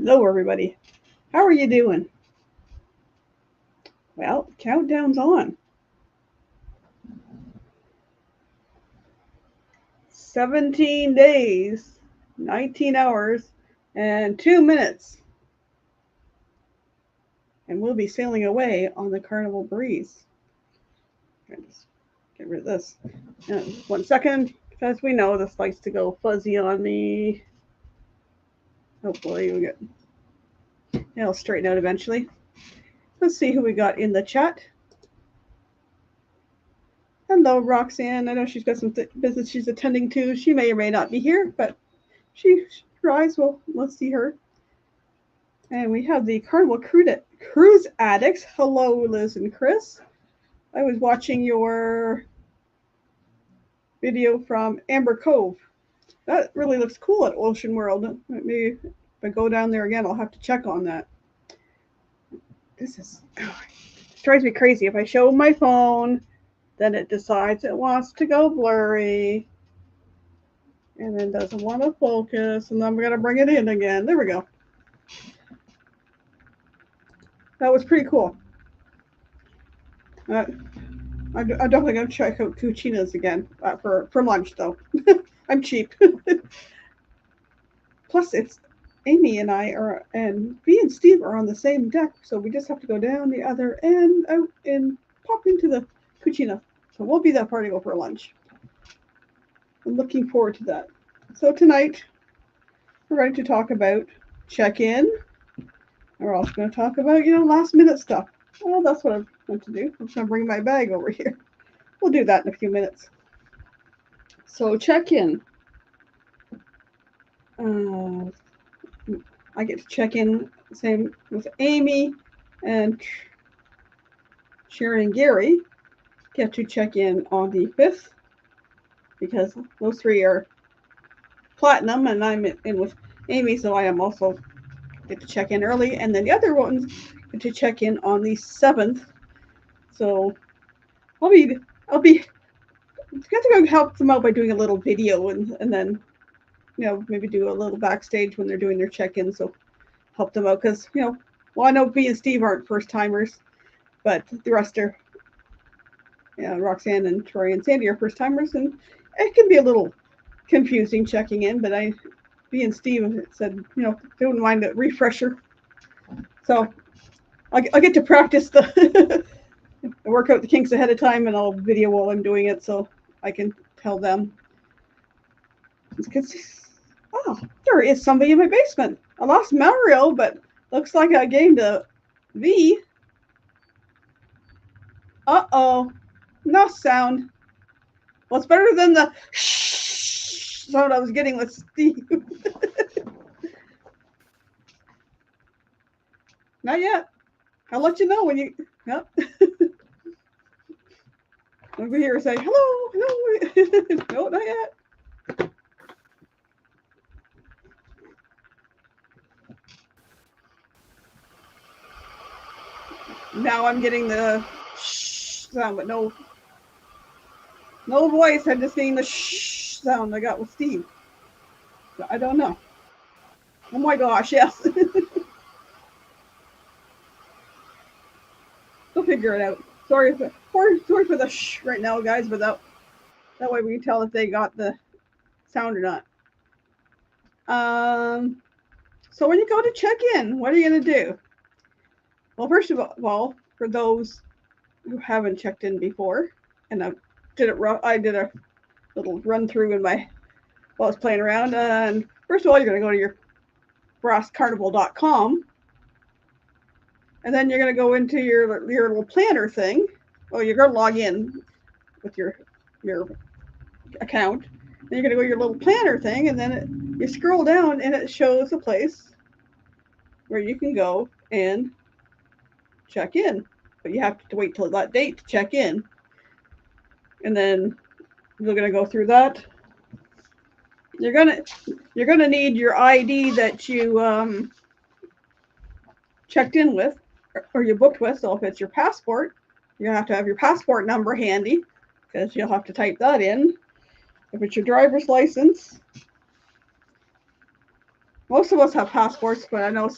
Hello, everybody. How are you doing? Well, countdown's on. 17 days, 19 hours, and 2 minutes. And we'll be sailing away on the Carnival Breeze. Just get rid of this. 1 second, because we know this likes to go fuzzy on me. Hopefully, it'll straighten out eventually. Let's see who we got in the chat. Hello, Roxanne. I know she's got some business she's attending to. She may or may not be here, but she tries. We'll see her. And we have the Carnival Cruise Addicts. Hello, Liz and Chris. I was watching your video from Amber Cove. That really looks cool at Ocean World. Maybe if I go down there again, I'll have to check on that. This drives me crazy. If I show my phone, then it decides it wants to go blurry and then doesn't want to focus, and then I'm going to bring it in again. There we go. That was pretty cool. I'm definitely going to check out Cucina's again for lunch, though. I'm cheap. Plus, it's Amy and I and V and Steve are on the same deck, so we just have to go down the other end out and pop into the Cucina. So we'll be that party go for lunch. I'm looking forward to that. So tonight, we're going to talk about check-in. We're also going to talk about, last-minute stuff. Well, that's what I'm going to do. I'm just going to bring my bag over here. We'll do that in a few minutes. So check-in. I get to check in, same with Amy and Sharon and Gary. Get to check in on the 5th because those three are platinum, and I'm in with Amy, so I am also get to check in early, and then the other ones get to check in on the 7th. So I'll be got to go help them out by doing a little video and then maybe do a little backstage when they're doing their check-in, so help them out because I know V and Steve aren't first timers, but the rest are Roxanne and Troy and Sandy are first timers, and it can be a little confusing checking in, but V and Steve said they wouldn't mind a refresher, so I'll get to practice the work out the kinks ahead of time, and I'll video while I'm doing it so I can tell them. Oh, there is somebody in my basement. I lost Mario, but looks like I gained a V. Uh-oh. No sound. Well, it's better than the shh sound I was getting with Steve. Not yet. I'll let you know when you... Yep. Over here say, hello. No, not yet. Now I'm getting the shh sound, but no voice. I'm just getting the shh sound I got with Steve. So I don't know. Oh my gosh, yes. We'll figure it out. Sorry for the shh right now, guys, but that way we can tell if they got the sound or not. So when you go to check in, what are you going to do? Well, first of all, for those who haven't checked in before, and I did a little run through while I was playing around. And first of all, you're going to go to your brasscarnival.com, and then you're going to go into your little planner thing. Well, you're going to log in with your account. Then you're going to go to your little planner thing, and then you scroll down, and it shows a place where you can go and check in. But you have to wait till that date to check in. And then you're going to go through that. You're gonna need your ID that you checked in with or you booked with. So if it's your passport, you're gonna have to have your passport number handy because you'll have to type that in. If it's your driver's license, most of us have passports, but I know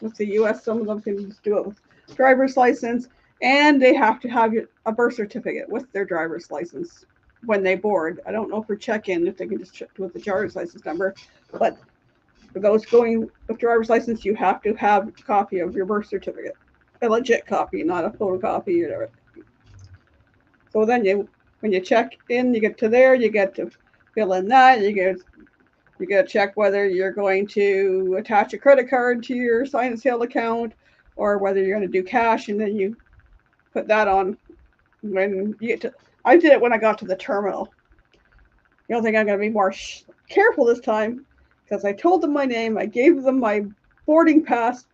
with the U.S., some of them can just do it with driver's license, and they have to have a birth certificate with their driver's license when they board. I don't know for check-in if they can just check with the driver's license number, but for those going with driver's license, you have to have a copy of your birth certificate, a legit copy, not a photocopy or whatever. So then when you check in, you get to there, you get to fill in that, you get to check whether you're going to attach a credit card to your sign and sale account or whether you're going to do cash, and then you put that on when you get to. I did it when I got to the terminal. You don't think I'm going to be more careful this time because I told them my name, I gave them my boarding pass,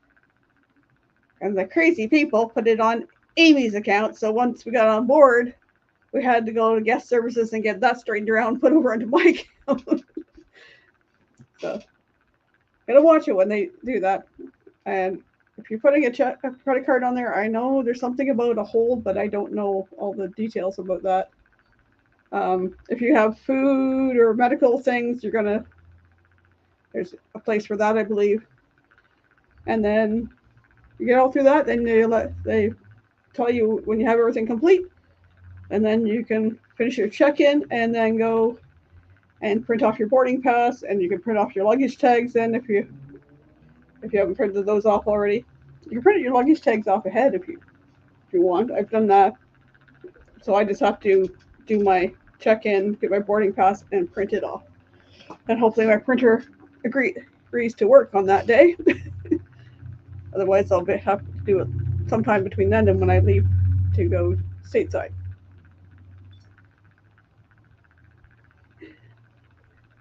and the crazy people put it on Amy's account. So once we got on board, we had to go to guest services and get that straightened around and put over into my account. So gotta watch it when they do that. And if you're putting a credit card on there, I know there's something about a hold, but I don't know all the details about that. If you have food or medical things, there's a place for that, I believe. And then you get all through that, then they tell you when you have everything complete, and then you can finish your check-in and then go and print off your boarding pass, and you can print off your luggage tags then if you haven't printed those off already. You can print your luggage tags off ahead if you want. I've done that. So I just have to do my check-in, get my boarding pass, and print it off. And hopefully my printer agrees to work on that day. Otherwise, I'll have to do it sometime between then and when I leave to go stateside.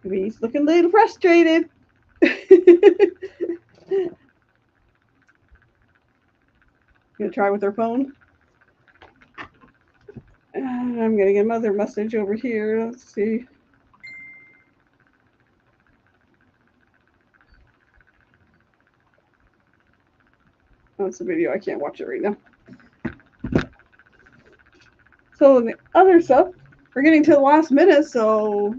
He's looking a little frustrated. Gonna try with her phone. I'm getting another message over here. Let's see. Oh, it's a video. I can't watch it right now. So the other stuff, we're getting to the last minute, so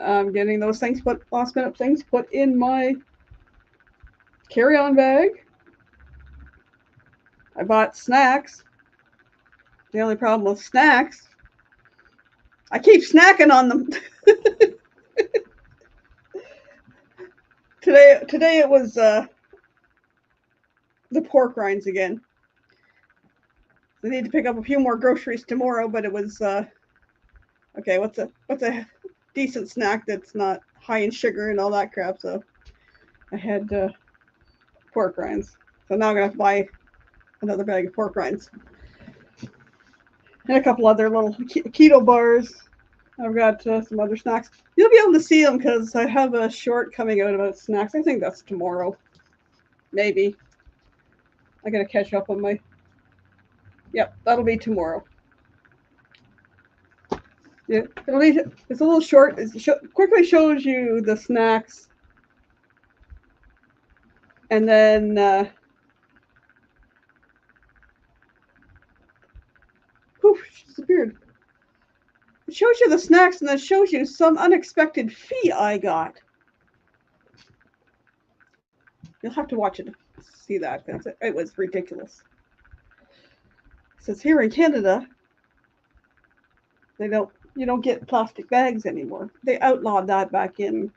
I'm getting those things last minute things put in my carry-on bag. I bought snacks. The only problem with snacks, I keep snacking on them. Today it was the pork rinds again. I need to pick up a few more groceries tomorrow, but it was okay. What's a decent snack that's not high in sugar and all that crap? So I had pork rinds. So now I'm gonna have to buy another bag of pork rinds and a couple other little keto bars. I've got some other snacks. You'll be able to see them because I have a short coming out about snacks. I think that's tomorrow, maybe. I gotta catch up on my. Yep, that'll be tomorrow. Yeah, it's a little short. It quickly shows you the snacks, and then poof, she disappeared. It shows you the snacks, and then shows you some unexpected fee I got. You'll have to watch it to see that because it was ridiculous. It says here in Canada, you don't get plastic bags anymore. They outlawed that back in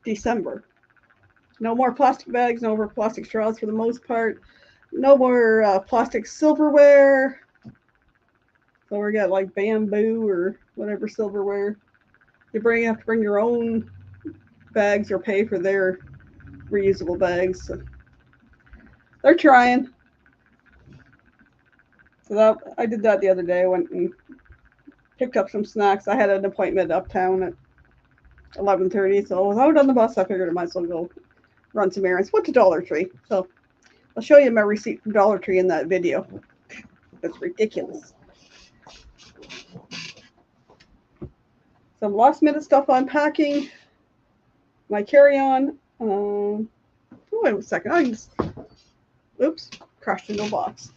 December. No more plastic bags, no more plastic straws for the most part. No more plastic silverware. So we got like bamboo or whatever silverware. You have to bring your own bags or pay for their reusable bags. So they're trying. So I did that the other day. I went and picked up some snacks. I had an appointment uptown at 11:30, so I was out on the bus. I figured I might as well go run some errands. Went to Dollar Tree. So I'll show you my receipt from Dollar Tree in that video. It's ridiculous. Some last minute stuff unpacking. My carry-on. Wait a second. Oops, crashed into a box.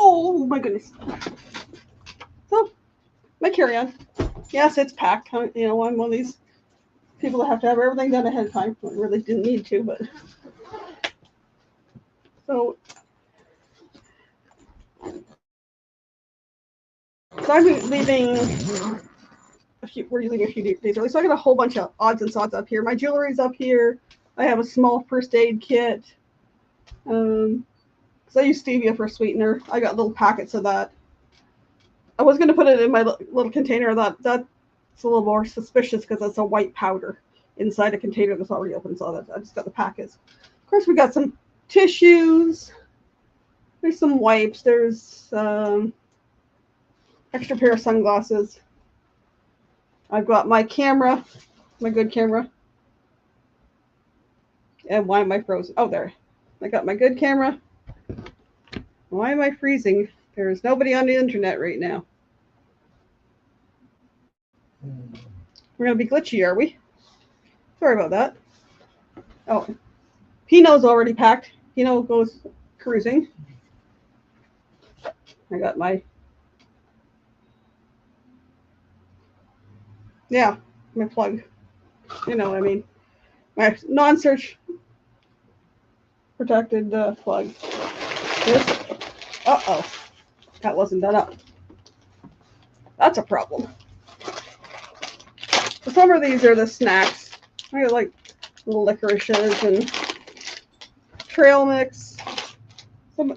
Oh, my goodness. So, my carry-on. Yes, it's packed. You know, I'm one of these people that have to have everything done ahead of time. I really didn't need to, but. So I'm leaving we're leaving a few days early. So I got a whole bunch of odds and sods up here. My jewelry's up here. I have a small first aid kit. Because I use stevia for sweetener. I got little packets of that. I was going to put it in my little container. That's a little more suspicious because it's a white powder inside a container that's already open. So I just got the packets. Of course, we got some tissues. There's some wipes. There's extra pair of sunglasses. I've got my camera, my good camera. And why am I frozen? Oh, there. I got my good camera. Why am I freezing? There's nobody on the internet right now. We're going to be glitchy, are we? Sorry about that. Oh, Pinot's already packed. Pinot goes cruising. I got my... Yeah, my plug. You know what I mean. My non-search protected plug. This. Uh-oh. That wasn't done up. That's a problem. So some of these are the snacks. I got like little licorices and trail mix. Some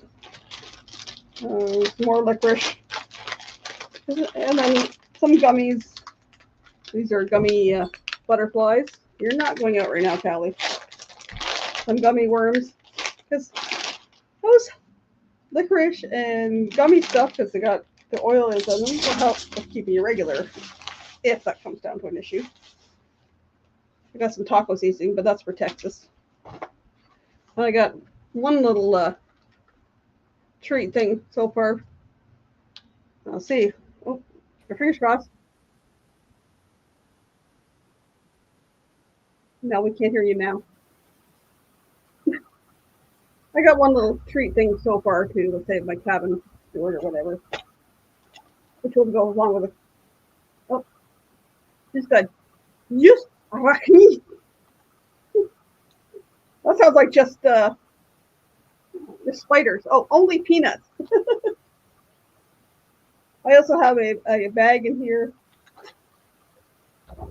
more licorice. And then some gummies. These are gummy butterflies. You're not going out right now, Callie. Some gummy worms. Because those licorice and gummy stuff, because they got the oil in them, will help with keeping you regular, if that comes down to an issue. I got some taco seasoning, but that's for Texas. And I got one little treat thing so far. I'll see. Oh, your fingers crossed. No, we can't hear you now. I got one little treat thing so far to, let's say, my cabin steward or whatever, which will go along with it. Oh, just good. Just arachne. That sounds like just the spiders. Oh, only peanuts. I also have a bag in here, like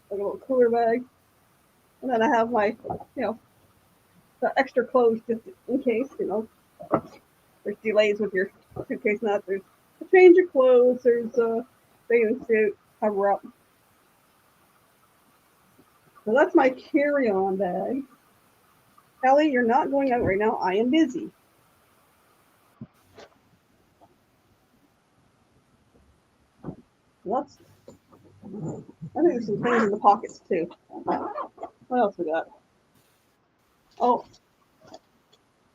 a little cooler bag, and then I have my, the extra clothes just in case, there's delays with your suitcase. Not there's a change of clothes. There's a bathing suit, cover up. So that's my carry-on bag. Kelly, you're not going out right now. I am busy. I think there's some things in the pockets too. What else we got? Oh,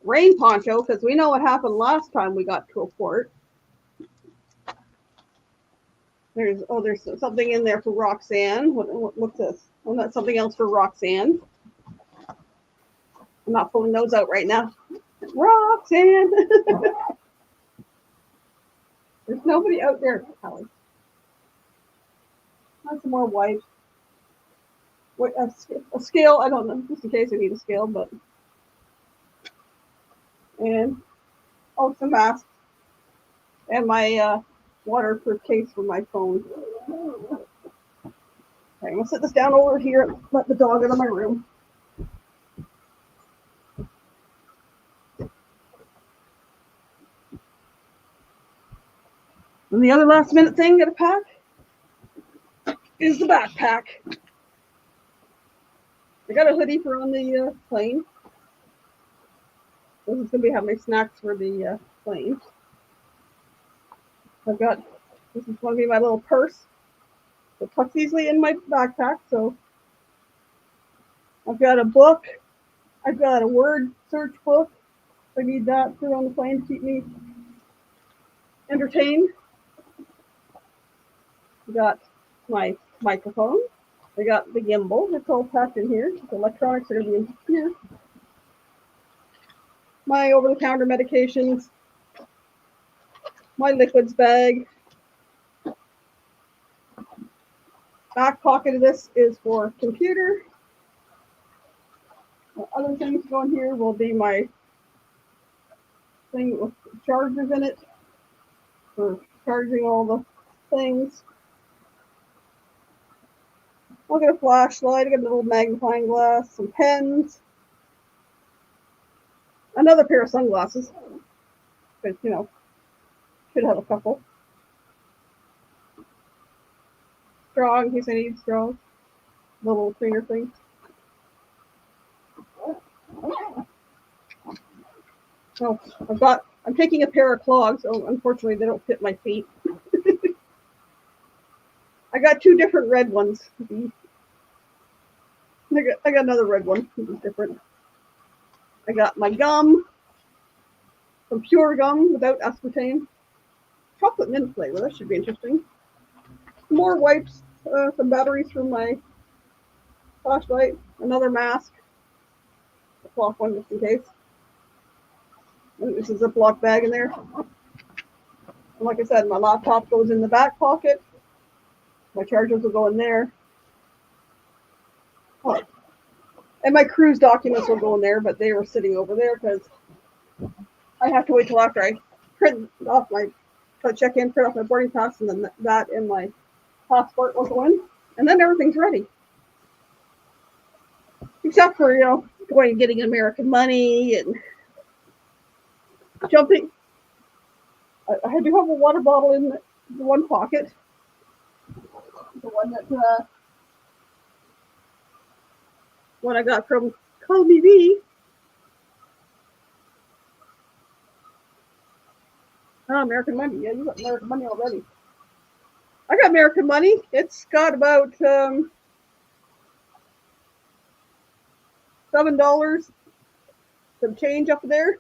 rain poncho, because we know what happened last time we got to a port. There's something in there for Roxanne. What's this? Oh, that's something else for Roxanne. I'm not pulling those out right now. Roxanne. There's nobody out there, Kelly. Not some more wipes. What a scale? I don't know. Just in case I need a scale, but and some masks and my waterproof case for my phone. Okay, I'm gonna sit this down over here and let the dog out of my room. And the other last minute thing to pack is the backpack. I got a hoodie for on the plane. This is gonna have my snacks for the plane. This is gonna be my little purse. It tucks easily in my backpack. So I've got a book. I've got a word search book. I need that for on the plane to keep me entertained. I got my microphone. I got the gimbal. It's all packed in here. The electronics are going to be in here. My over-the-counter medications. my liquids bag. Back pocket of this is for computer. Other things going here will be my thing with chargers in it for charging all the things. I'll get a flashlight, I get a little magnifying glass, some pens, another pair of sunglasses, but you know, should have a couple. Straw in case I need straws, little cleaner thing. So I'm taking a pair of clogs. So unfortunately, they don't fit my feet. I got two different red ones. I got another red one. This is different. I got my gum, some pure gum without aspartame. Chocolate mint flavor. That should be interesting. Some more wipes, some batteries for my flashlight, another mask, a cloth one just in case. And there's a Ziploc bag in there. And like I said, my laptop goes in the back pocket. My chargers will go in there. Oh. And my cruise documents will go in there, but they were sitting over there because I have to wait till after I print off my check in, print off my boarding pass, and then that and my passport will go in, and then everything's ready. Except for, you know, going and getting American money and jumping. I do have a water bottle in the one pocket. The one that one I got from Call Me B. Oh, American money. Yeah, you got American money already. I got American money. It's got about $7 some change up there.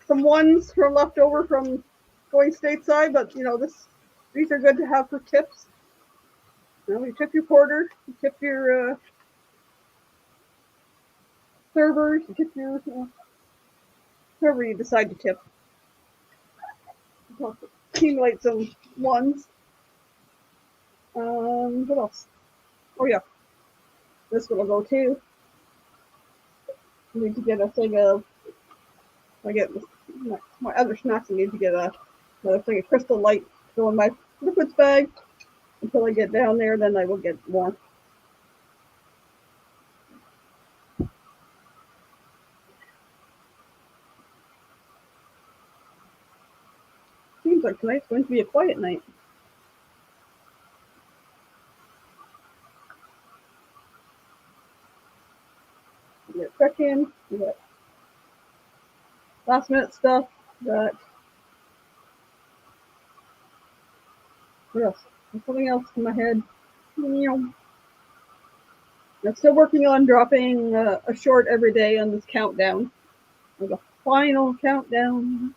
Some ones from left over from going stateside, but you know, these are good to have for tips. You know, you tip your porter, you tip your servers, you tip your whoever you decide to tip. Accumulate some ones. What else? Oh yeah, this one will go too. I need to get a thing of. I get my other snacks. I need to get another thing of Crystal Light to go in my liquids bag until I get down there. Then I will get more. Seems like tonight's going to be a quiet night. We got check-in. We got last minute stuff. Got what else? There's something else in my head. I'm still working on dropping a short every day on this countdown. Like a final countdown.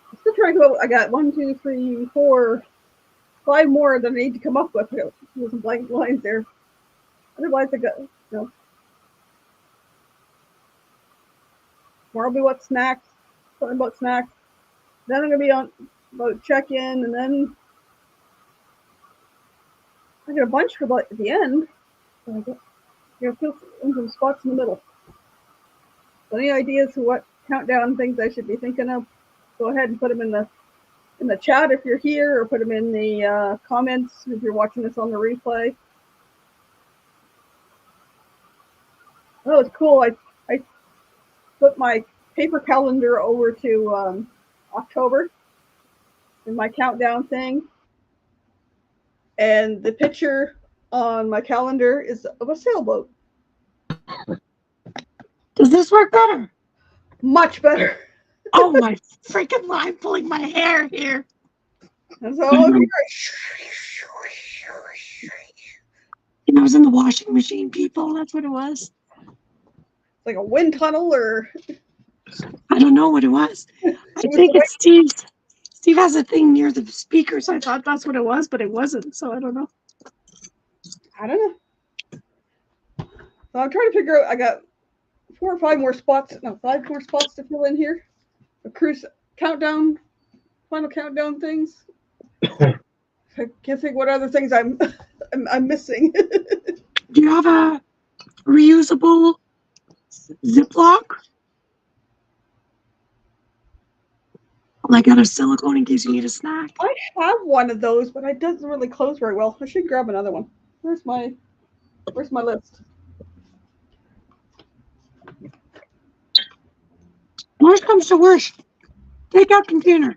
I'm still trying to go. I got 1, 2, 3, 4, 5 more that I need to come up with. There's some blank lines there. Otherwise, I got, you know. More will be what snacks, something about snacks. Then I'm going to be on about check-in, and then I got a bunch for at the end. So I got, fill in some spots in the middle. So any ideas for what countdown things I should be thinking of? Go ahead and put them in the chat if you're here, or put them in the comments if you're watching this on the replay. Oh, it's cool. I put my paper calendar over to October in my countdown thing. And the picture on my calendar is of a sailboat. Does this work better? Much better. Oh my freaking lie, I'm pulling my hair here. And so I was in the washing machine, people. That's what it was. Like a wind tunnel, or I don't know what it was. I think it's Steve's. Steve has a thing near the speaker, so I thought that's what it was, but it wasn't. So I don't know. I don't know. So I'm trying to figure out. I got 4 or 5 more spots. No, 5 more spots to fill in here. The cruise countdown, final countdown things. I can't think what other things I'm missing. Do you have a reusable Ziploc? Like out of silicone in case you need a snack? I have one of those, but it doesn't really close very well. I should grab another one. Where's my list? Worst comes to worst, take out container.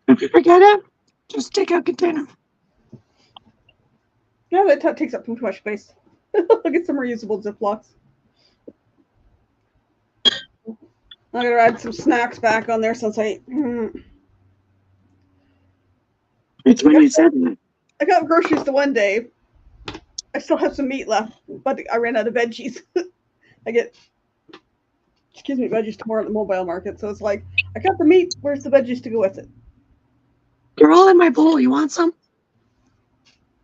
If you forget it, just take out container. Yeah, that takes up too much space. I'll get some reusable Ziplocs. I'm gonna add some snacks back on there since I. It's when you said that. I got groceries the one day. I still have some meat left, but I ran out of veggies. I get, veggies tomorrow at the mobile market. So it's like, I got the meat. Where's the veggies to go with it? They're all in my bowl. You want some?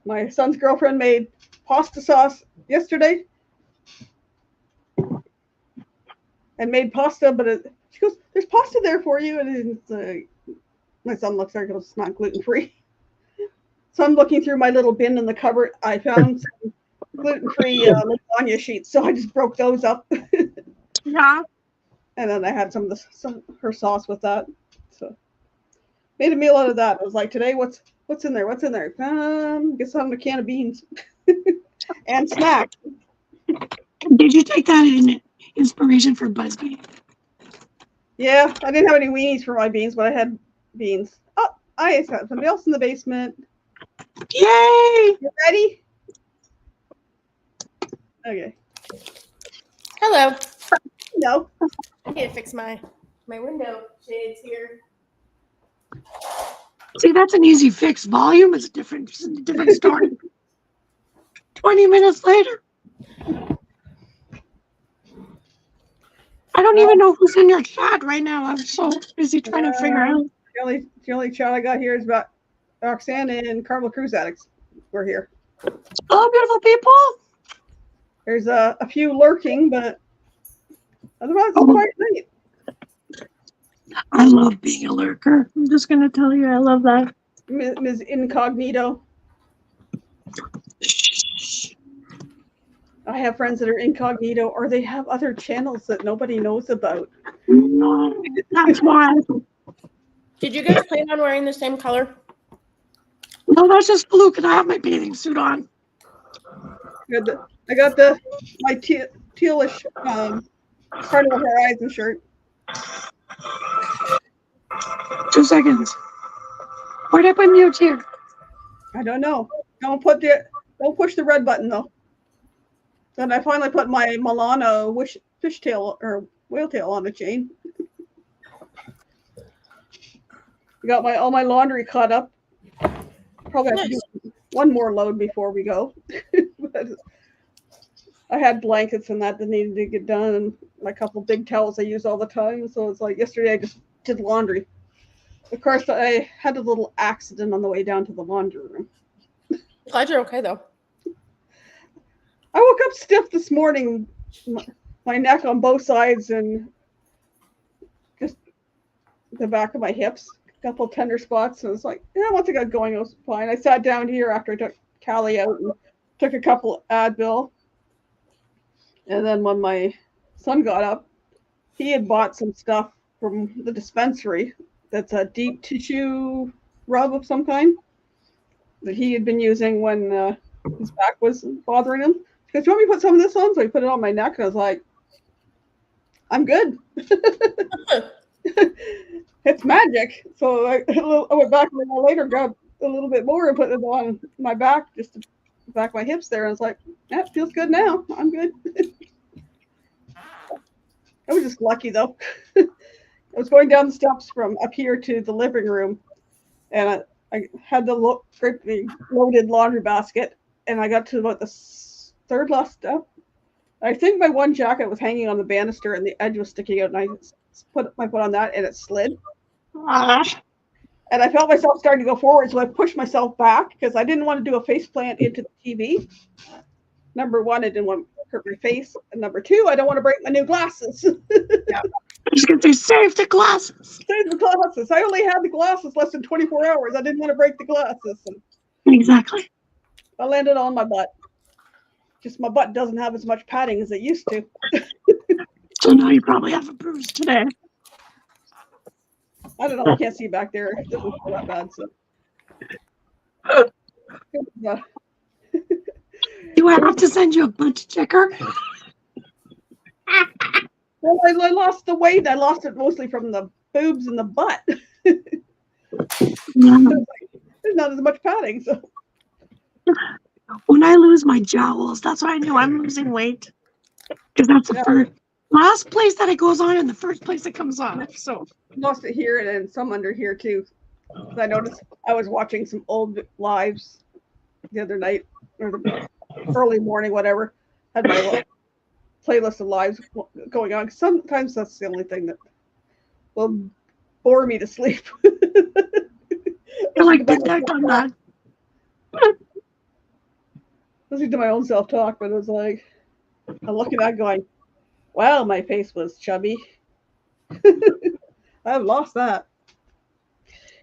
My son's girlfriend made pasta sauce yesterday. And made pasta, but she goes, "There's pasta there for you." And my son looks like it's not gluten-free. So I'm looking through my little bin in the cupboard. I found some gluten-free lasagna sheets, so I just broke those up. Yeah. And then I had some of her sauce with that. So made a meal out of that. I was like, today, what's in there? What's in there? Guess I'm a can of beans and snacks. Did you take that in inspiration for BuzzFeed? Yeah, I didn't have any weenies for my beans, but I had beans. Oh, I got somebody else in the basement. Yay! You ready? Okay. Hello. No. I need to fix my window shades here. See, that's an easy fix. Volume is a different story. 20 minutes later. I don't even know who's in your chat right now. I'm so busy trying to figure out. The only chat I got here is about Roxanne and Carmel Cruise Addicts. We're here. Hello, beautiful people. There's a few lurking, but otherwise it's quite great. I love being a lurker. I'm just going to tell you, I love that. Ms. Incognito. I have friends that are incognito, or they have other channels that nobody knows about. No, that's why. Did you guys plan on wearing the same color? No, that's just fluke, and I have my bathing suit on. I got my tealish Carnival Horizon shirt. 2 seconds. Where'd I put mute here? I don't know. Don't push the red button though. Then I finally put my Milano fishtail or whale tail on the chain. I got all my laundry caught up. Probably have to do one more load before we go. But I had blankets and that needed to get done, and my couple big towels I use all the time. So it's like yesterday I just did laundry. Of course, I had a little accident on the way down to the laundry room. Glad you're okay though. I woke up stiff this morning, my neck on both sides and just the back of my hips, a couple tender spots. And it's like, yeah, once I got going, it was fine. I sat down here after I took Callie out and took a couple Advil. And then when my son got up, he had bought some stuff from the dispensary that's a deep tissue rub of some kind that he had been using when his back was bothering him. He goes, "Do you want me to put some of this on?" So he put it on my neck, and I was like, "I'm good." It's magic. So I went back a little later, grabbed a little bit more, and put it on my back, just to back my hips there. And I was like, "That feels good now. I'm good." I was just lucky though. I was going down the steps from up here to the living room, and I had the great big loaded laundry basket, and I got to about the third last step. I think my one jacket was hanging on the banister and the edge was sticking out, and I put my foot on that and it slid. And And I felt myself starting to go forward, so I pushed myself back because I didn't want to do a face plant into the TV. Number one, I didn't want to hurt my face. And number two, I don't want to break my new glasses. I'm just gonna say, save the glasses. Save the glasses. I only had the glasses less than 24 hours. I didn't want to break the glasses. And Exactly. I landed on my butt. Just my butt doesn't have as much padding as it used to. So now you probably have a bruise today. I don't know. I can't see back there. It doesn't feel that bad. So. Do I have to send you a butt checker? Well, I lost the weight. I lost it mostly from the boobs and the butt. Yeah. There's not as much padding. So When I lose my jowls, that's why I know I'm losing weight. Because that's the Yeah. first, last place that it goes on and the first place it comes off. So lost it here and then some under here too. I noticed I was watching some old lives the other night or the early morning, whatever. Had my playlist of lives going on. Sometimes that's the only thing that will bore me to sleep. I like been there, done that. Listening to my own self-talk, but it was like I'm looking at it going, wow, my face was chubby. I've lost that.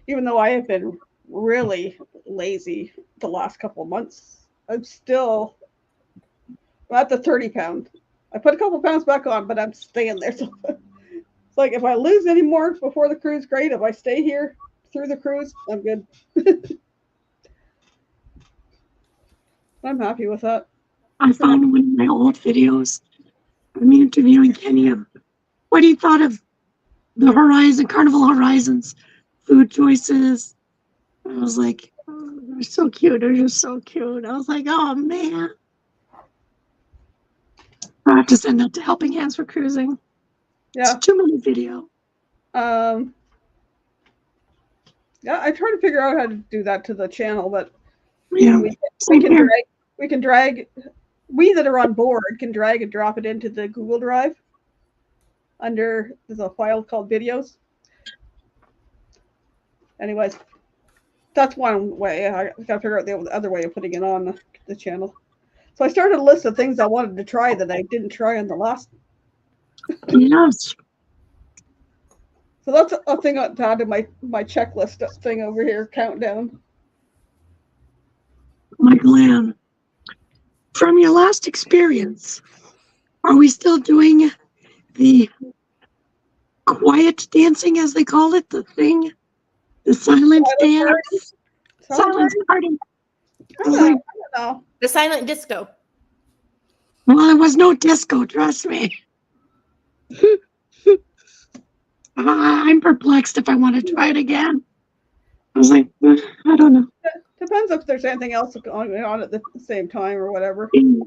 Even though I have been really lazy the last couple of months, I'm still at the 30 pound. I put a couple pounds back on, but I'm staying there. So it's like if I lose any more before the cruise, great. If I stay here through the cruise, I'm good. I'm happy with that. I found one of my old videos of me interviewing Kenny of what he thought of the Horizon, Carnival Horizons food choices. I was like, oh, they're so cute. They're just so cute. I was like, oh man. I have to send that to Helping Hands for Cruising. Yeah. It's a 2-minute video. Yeah, I try to figure out how to do that to the channel, but Yeah. we can drag, we that are on board can drag and drop it into the Google Drive under, there's a file called videos. Anyways, that's one way. I gotta figure out the other way of putting it on the channel. So I started a list of things I wanted to try that I didn't try on the last. Yes. So that's a thing to add to my checklist thing over here, countdown. Michael Ann, from your last experience, are we still doing the quiet dancing, as they call it, the thing? The silent dance? Silent party. I don't know. The silent disco. Well, there was no disco, trust me. I'm perplexed if I want to try it again. I was like, I don't know. Depends if there's anything else going on at the same time or whatever. And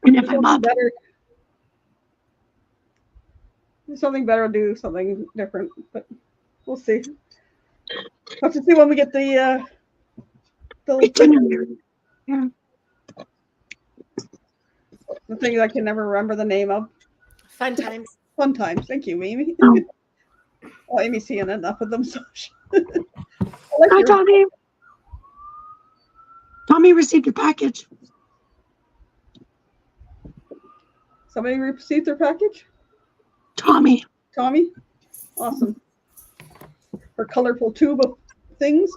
if I'm up, Something better, do something different, but we'll see. Have to see when we get the itinerary. Yeah. the thing that I can never remember the name of. Fun times. Fun times. Thank you, Amy. Oh. Well, Amy's seeing enough of them, so Hi, Tommy. Tommy received your package. Somebody received their package? Tommy. Tommy? Awesome. Her colorful tube of things.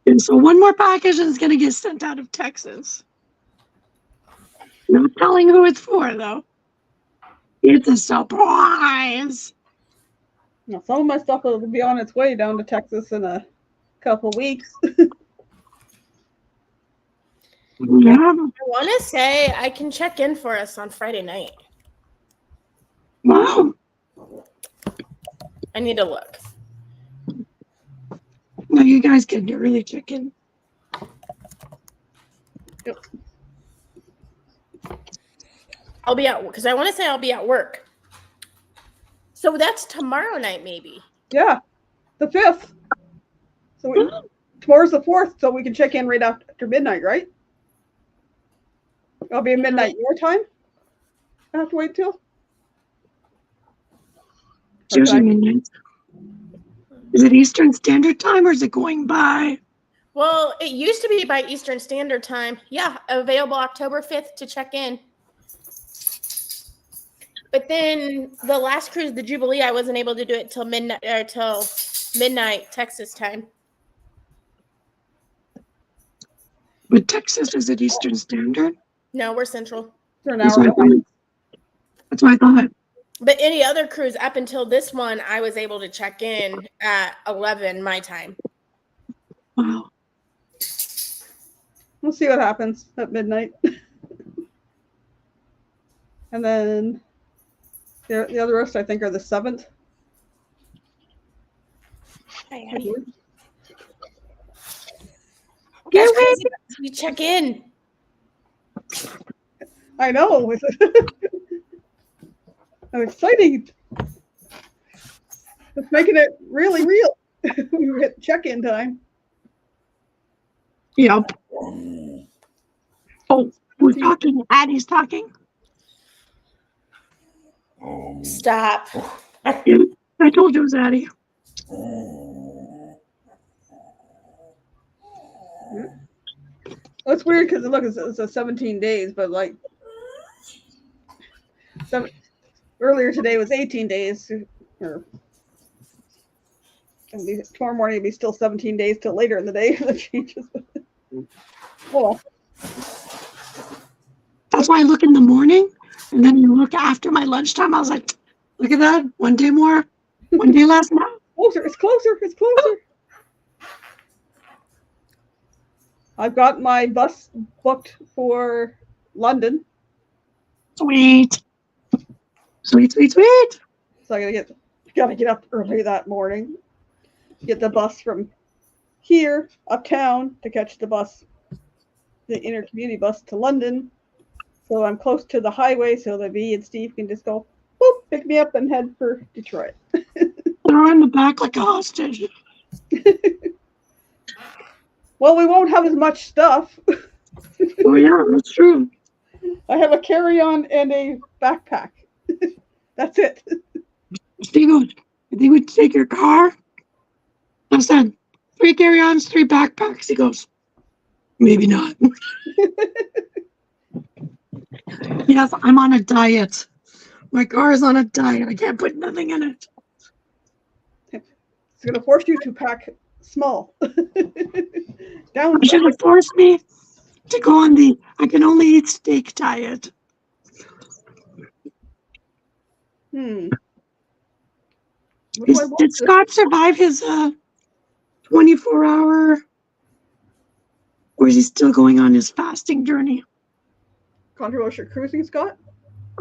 And so one more package is going to get sent out of Texas. Not telling who it's for, though. It's a surprise. Now, some of my stuff will be on its way down to Texas in a couple weeks. Yeah. I want to say I can check in for us on Friday night. Wow. I need to look. Now you guys can really check in. Yep. I'll be out because I want to say I'll be at work. So that's tomorrow night, maybe. Yeah, the 5th. So tomorrow's the 4th, so we can check in right after midnight, right? I'll be at midnight your time. I have to wait till. It's usually midnight. Is it Eastern Standard Time or is it going by? Well, it used to be by Eastern Standard Time. Yeah, available October 5th to check in. But then the last cruise, the Jubilee, I wasn't able to do it till midnight Texas time. With Texas, is it Eastern Standard? No, we're Central. For an That's hour what I behind. thought. That's what I thought. But any other cruise up until this one, I was able to check in at 11 my time. Wow. We'll see what happens at midnight. And then the other rest, I think, are the 7th. Get ready. We check in. I know. I'm excited. It's making it really real. We hit check-in time. Yep. Oh, we're talking. Addie's talking. Stop. I told you it was Addie. Well, it's weird because look, it's a 17 days, but like earlier today was 18 days, or tomorrow morning it'll be still 17 days till later in the day. The changes. Oh, That's why I look in the morning, and then you look after my lunchtime. I was like, look at that. One day more. One day less now. closer! It's closer! It's closer! I've got my bus booked for London, Sweet. Sweet, sweet, sweet. so I gotta get up early that morning, get the bus from here uptown to catch the bus, the intercommunity bus to London. So I'm close to the highway, so that V and Steve can just go, whoop, pick me up and head for Detroit. They're on the back like a hostage. Well, we won't have as much stuff. Oh, yeah, that's true. I have a carry-on and a backpack. That's it. Steve goes, I think we'd take your car. I said, 3 carry-ons, 3 backpacks. He goes, maybe not. Yes, I'm on a diet. My car is on a diet. I can't put nothing in it. It's going to force you to pack small. Down. You should have forced me to go on the I can only eat steak diet. What do I want Did to- Scott survive his 24-hour, or is he still going on his fasting journey? Controversial cruising, Scott?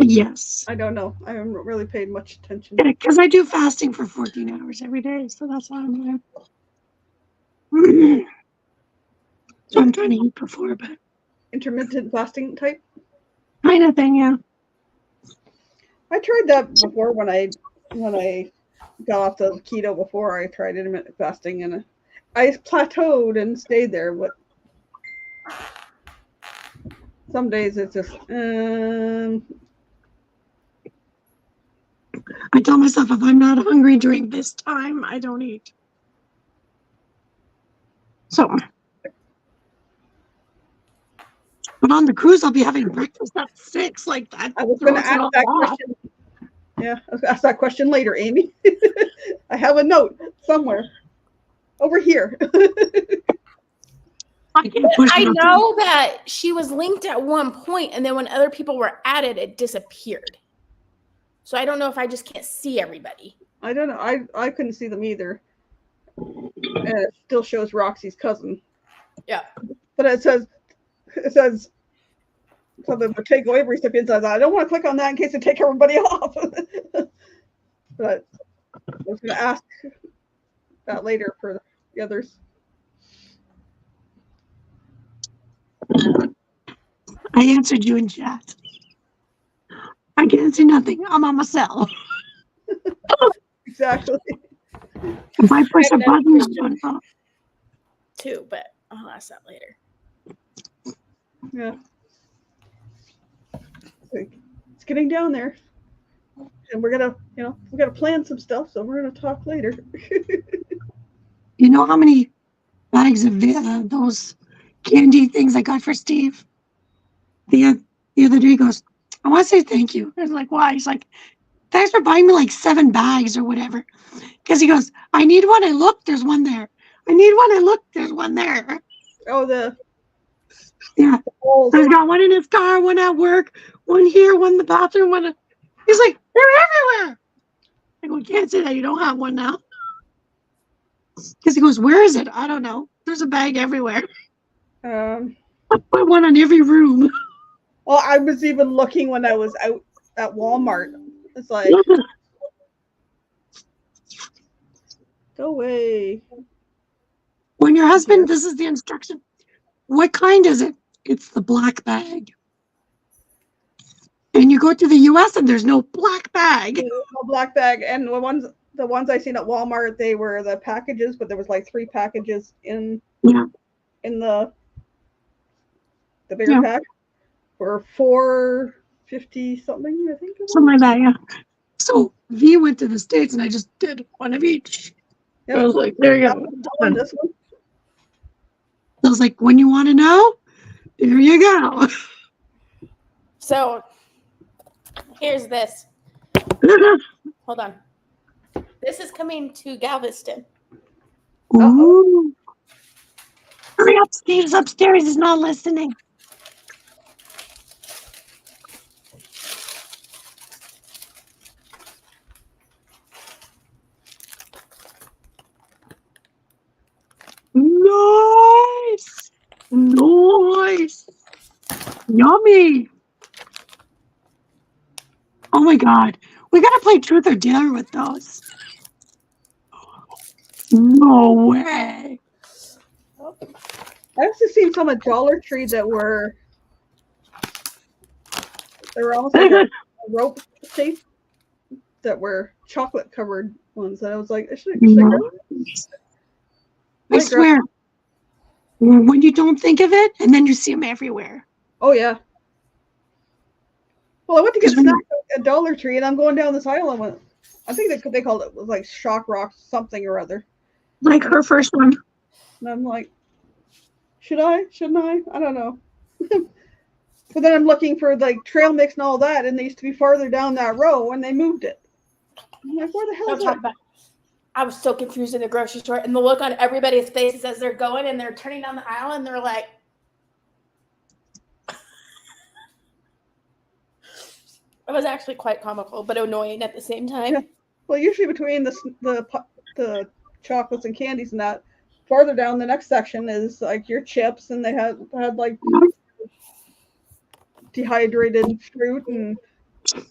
Yes. I don't know. I haven't really paid much attention. Because I do fasting for 14 hours every day, so that's why I'm there. So I'm trying to eat before, but Intermittent fasting type? kind of thing, yeah. I tried that before when I got off the keto before. I tried intermittent fasting and I plateaued and stayed there, but some days it's just I tell myself if I'm not hungry during this time, I don't eat. So, but on the cruise, I'll be having breakfast at 6, like that. I was going to throws it ask all that off. question. Yeah, I was going to ask that question later, Amy. I have a note somewhere over here. I can't push I it up know that she was linked at one point, and then when other people were added, it disappeared. So I don't know if I just can't see everybody. I don't know. I couldn't see them either. And it still shows Roxy's cousin. Yeah. But it says something for takeaway recipients. I thought, I don't want to click on that in case they take everybody off. But I was going to ask that later for the others. I answered you in chat. I can't see nothing. I'm on my cell. Exactly. If I push a I have another button, I'm question. going off. Too, but I'll ask that later. Yeah. It's getting down there. And we're gonna, we gotta plan some stuff, so we're gonna talk later. You know how many bags of those candy things I got for Steve? The other day he goes, I want to say thank you. I was like, why? He's like, thanks for buying me like 7 bags or whatever. Because he goes, I need one. I look, there's one there. I need one. I look, there's one there. Oh, the Yeah. balls. He's got one in his car, one at work, one here, one in the bathroom, one. He's like, they're everywhere. I go, can't say that. You don't have one now. Because he goes, where is it? I don't know. There's a bag everywhere. I put one on every room. Well, I was even looking when I was out at Walmart. It's like, go away. When your husband, this is the instruction. What kind is it? It's the black bag. And you go to the US and there's no black bag. No black bag. And the ones I seen at Walmart, they were the packages, but there was like 3 packages in Yeah. in the bigger pack for $4.50 something, I think. Something like that, yeah. So V went to the States and I just did one of each. Yep. I was like, there you go. On this one. I was like, when you want to know, there you go. So here's this. Hold on. This is coming to Galveston. Ooh. Hurry up, Steve's upstairs. He's not listening. Nice. Nice. Yummy. Oh my God. We got to play Truth or Dare with those. No way. I also seen some at Dollar Tree that were almost like a rope shape that were chocolate covered ones. And I was like, I should I swear, when you don't think of it, and then you see them everywhere. Oh yeah. Well, I went to get snacks at Dollar Tree, and I'm going down this aisle. And went, I think they called it was like Shock Rock something or other. Like her first one. And I'm like, should I? Shouldn't I? I don't know. But then I'm looking for like trail mix and all that, and they used to be farther down that row, and they moved it. I'm like, where the hell is that? I was so confused in the grocery store, and the look on everybody's faces as they're going and they're turning down the aisle, and they're like, it was actually quite comical, but annoying at the same time. Yeah. Well, usually between the chocolates and candies and that, farther down the next section is like your chips, and they had like dehydrated fruit and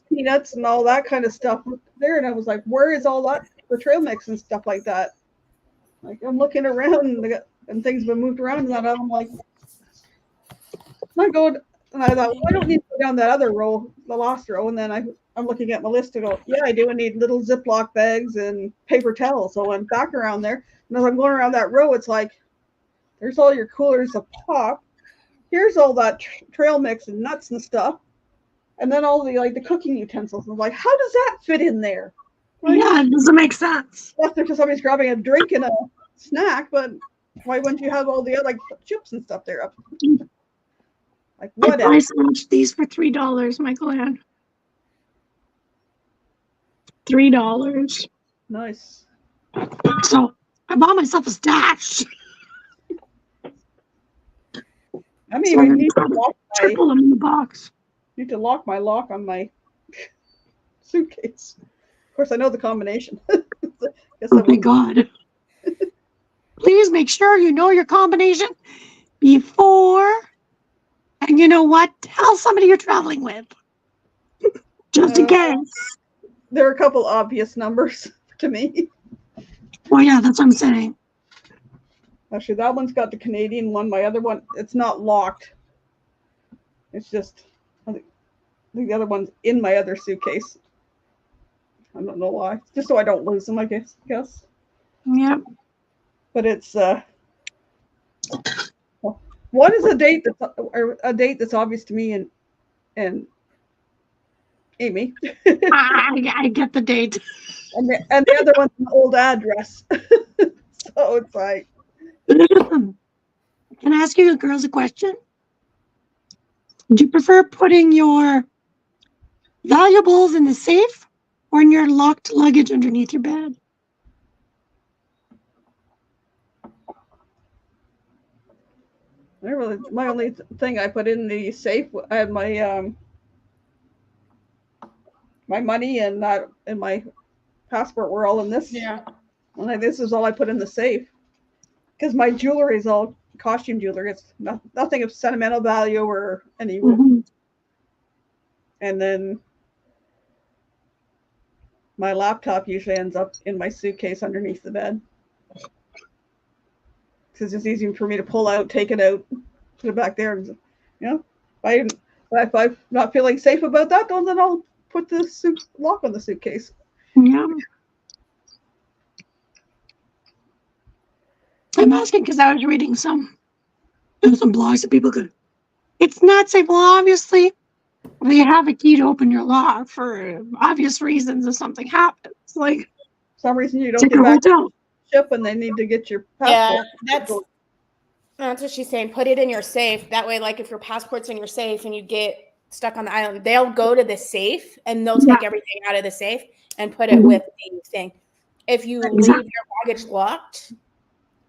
peanuts and all that kind of stuff there. And I was like, where is all that for trail mix and stuff like that? Like, I'm looking around and things have been moved around, and that I'm like, I go, and I thought, well, I don't need to go down that other row, the last row. And then I'm looking at my list to go, yeah, I do. I need little Ziploc bags and paper towels. So I went back around there. And as I'm going around that row, it's like, there's all your coolers of pop. Here's all that trail mix and nuts and stuff. And then all the cooking utensils. I'm like, how does that fit in there? Like, yeah, it doesn't make sense. left there because somebody's grabbing a drink and a snack, but why wouldn't you have all the other like chips and stuff there? Like, I what? price matched these for $3, Michael Ann. $3. Nice. So I bought myself a stash. I mean, I need triple them in the box. Need to lock my lock on my suitcase. Of course, I know the combination. Oh my God. Please make sure you know your combination before. And you know what? Tell somebody you're traveling with. Just in case. There are a couple obvious numbers to me. Well, yeah, that's what I'm saying. Actually, that one's got the Canadian one. My other one, it's not locked. It's just, I think the other one's in my other suitcase. I don't know why. Just so I don't lose them, I guess. Yep. But it's one is a date that's obvious to me and Amy. I get the date. And the other one's an old address. So it's like, Can I ask you girls a question? Do you prefer putting your valuables in the safe or in your locked luggage underneath your bed? my only thing I put in the safe, I had my my money and not and my passport were all in this. Yeah. And this is all I put in the safe because my jewelry is all costume jewelry. It's nothing of sentimental value or any. Mhm. And then my laptop usually ends up in my suitcase underneath the bed because it's easy for me to pull out, take it out, put it back there. And, if I'm not feeling safe about that, then I'll put the lock on the suitcase. Yeah. I'm asking because I was reading some blogs that people could. It's not safe. Well, obviously, they have a key to open your lock for obvious reasons if something happens. Like, For some reason you don't take get a back to hotel. the ship and they need to get your Yeah, passport. that's what she's saying. Put it in your safe. That way, like if your passport's in your safe and you get stuck on the island, they'll go to the safe and they'll take everything out of the safe and put it with the thing. If you leave your baggage locked,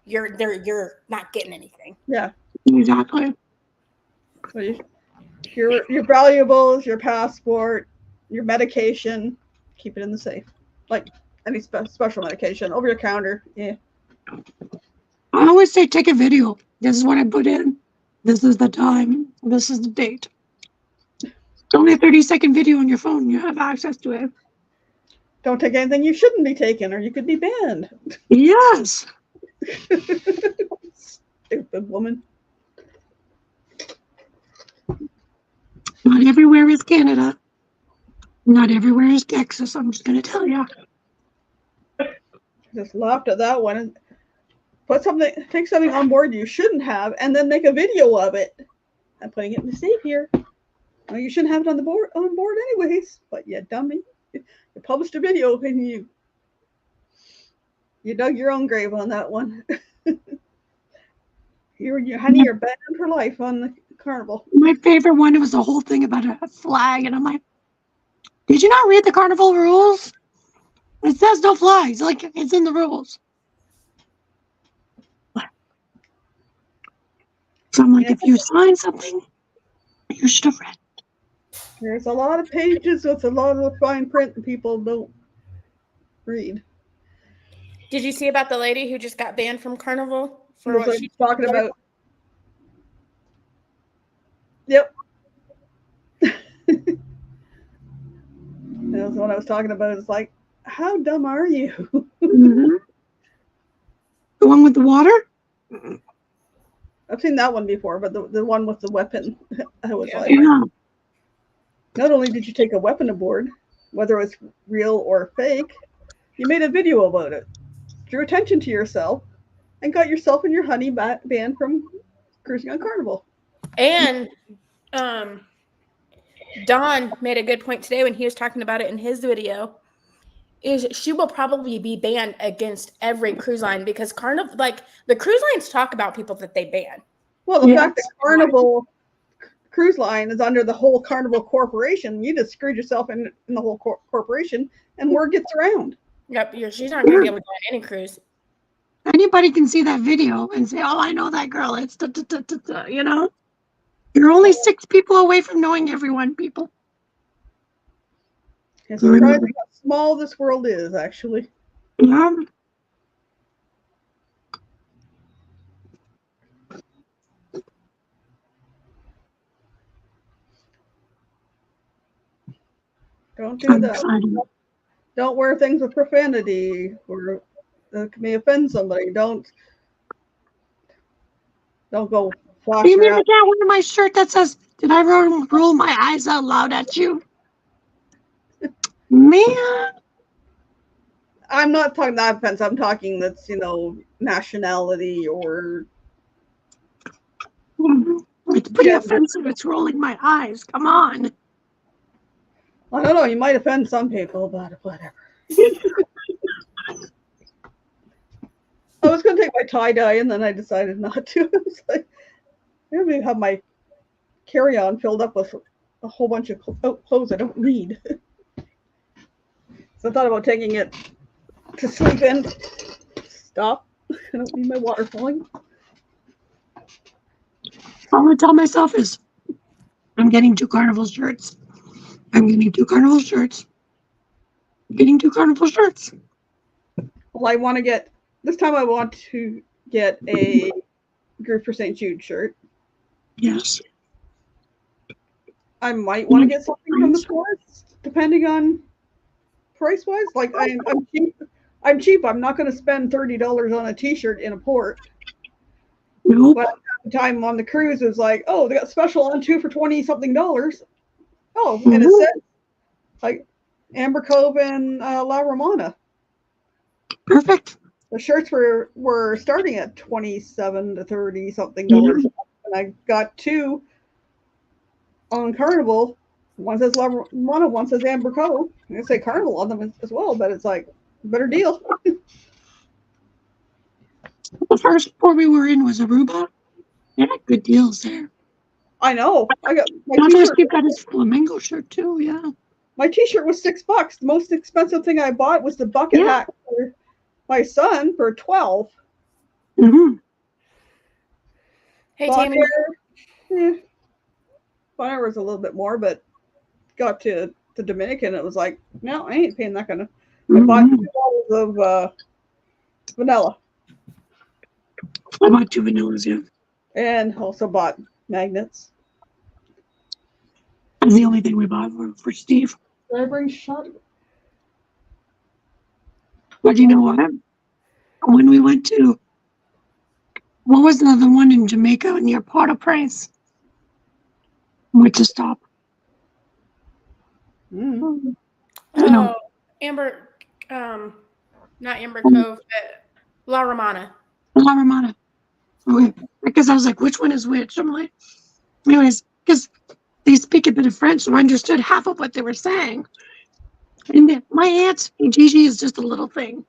you're not getting anything. Yeah. Exactly. So your valuables, your passport, your medication, keep it in the safe. Like any special medication over your counter. Yeah. I always say take a video. This is what I put in. This is the time. This is the date. It's only a 30-second video on your phone. You have access to it. Don't take anything you shouldn't be taking or you could be banned. Yes. Stupid woman. Not everywhere is Canada. Not everywhere is Texas. I'm just going to tell you. Just laughed at that one. And take something on board you shouldn't have, and then make a video of it. I'm putting it in the safe here. Well, you shouldn't have it on board anyways. But you dummy, you published a video and you dug your own grave on that one. You're banned for life on the carnival. My favorite one, it was the whole thing about a flag, and I'm like, did you not read the carnival rules? It says no flags. Like, it's in the rules. So I'm like, if you sign something, you should have read. There's a lot of pages with a lot of fine print and people don't read. Did you see about the lady who just got banned from Carnival for what she's talking about? Yep. That's what I was talking about. It's like, how dumb are you? Mm-hmm. The one with the water? I've seen that one before, but the one with the weapon, I was like, Yeah. not only did you take a weapon aboard, whether it's real or fake, you made a video about it, drew attention to yourself, and got yourself and your honey banned from cruising on Carnival. And Don made a good point today when he was talking about it in his video. Is she will probably be banned against every cruise line because Carnival, like the cruise lines, talk about people that they ban. Well, the fact that Carnival Cruise Line is under the whole Carnival Corporation, you just screwed yourself in the whole corporation, and word gets around. Yep, she's not going to be able to go on any cruise. Anybody can see that video and say, "Oh, I know that girl." It's you know. You're only 6 people away from knowing everyone, people. It's surprising how small this world is, actually. Yeah. Don't do that. Don't wear things with profanity or that may offend somebody. Don't go flashing You mean around. I can't wear my shirt that says, "Did I roll my eyes out loud at you?" Man. I'm not talking that offense. I'm talking that's, nationality or. It's pretty offensive. It's rolling my eyes. Come on. I don't know. You might offend some people, but whatever. I was going to take my tie-dye, and then I decided not to. It's like, maybe have my carry-on filled up with a whole bunch of clothes I don't need. So I thought about taking it to sleep in. Stop. I don't need my water falling. All I tell myself is, I'm getting 2 Carnival shirts. I'm getting 2 Carnival shirts. I'm getting 2 Carnival shirts. Well, I want to get, this time I want to get a Groove for St. Jude shirt. Yes. I might want to get something from the ports, depending on price-wise. Like, I'm cheap. I'm cheap. I'm not going to spend $30 on a T-shirt in a port. Nope. But at the time on the cruise, it was like, oh, they got special on 2 for $20-something. Oh, and it said like Amber Cove and La Romana. Perfect. The shirts were starting at $27 to $30-something. And I got 2 on Carnival. One says La Romana, one says Amber Cove. I say Carnival on them as well, but it's like better deal. The first port we were in was Aruba. They had good deals there. I know. I got my Now T-shirt. Steve got his flamingo shirt too. Yeah. My T-shirt was $6. The most expensive thing I bought was the bucket hat for my son for $12. Mm-hmm. Hey, Tammy. Bonner was a little bit more, but got to the Dominican, it was like, no, I ain't paying that kind of. I bought 2 bottles of vanilla. I bought 2 vanillas, yeah. And also bought magnets. That's the only thing we bought for Steve. Did I bring shot? But you know what? When we went to, what was the one in Jamaica near Port-au-Prince? Went to stop. Mm-hmm. Oh, Amber, not Amber Cove, but La Romana. La Romana. Okay. Because I was like, which one is which? I'm like, anyways, because they speak a bit of French, so I understood half of what they were saying. And then my aunt, Gigi, is just a little thing.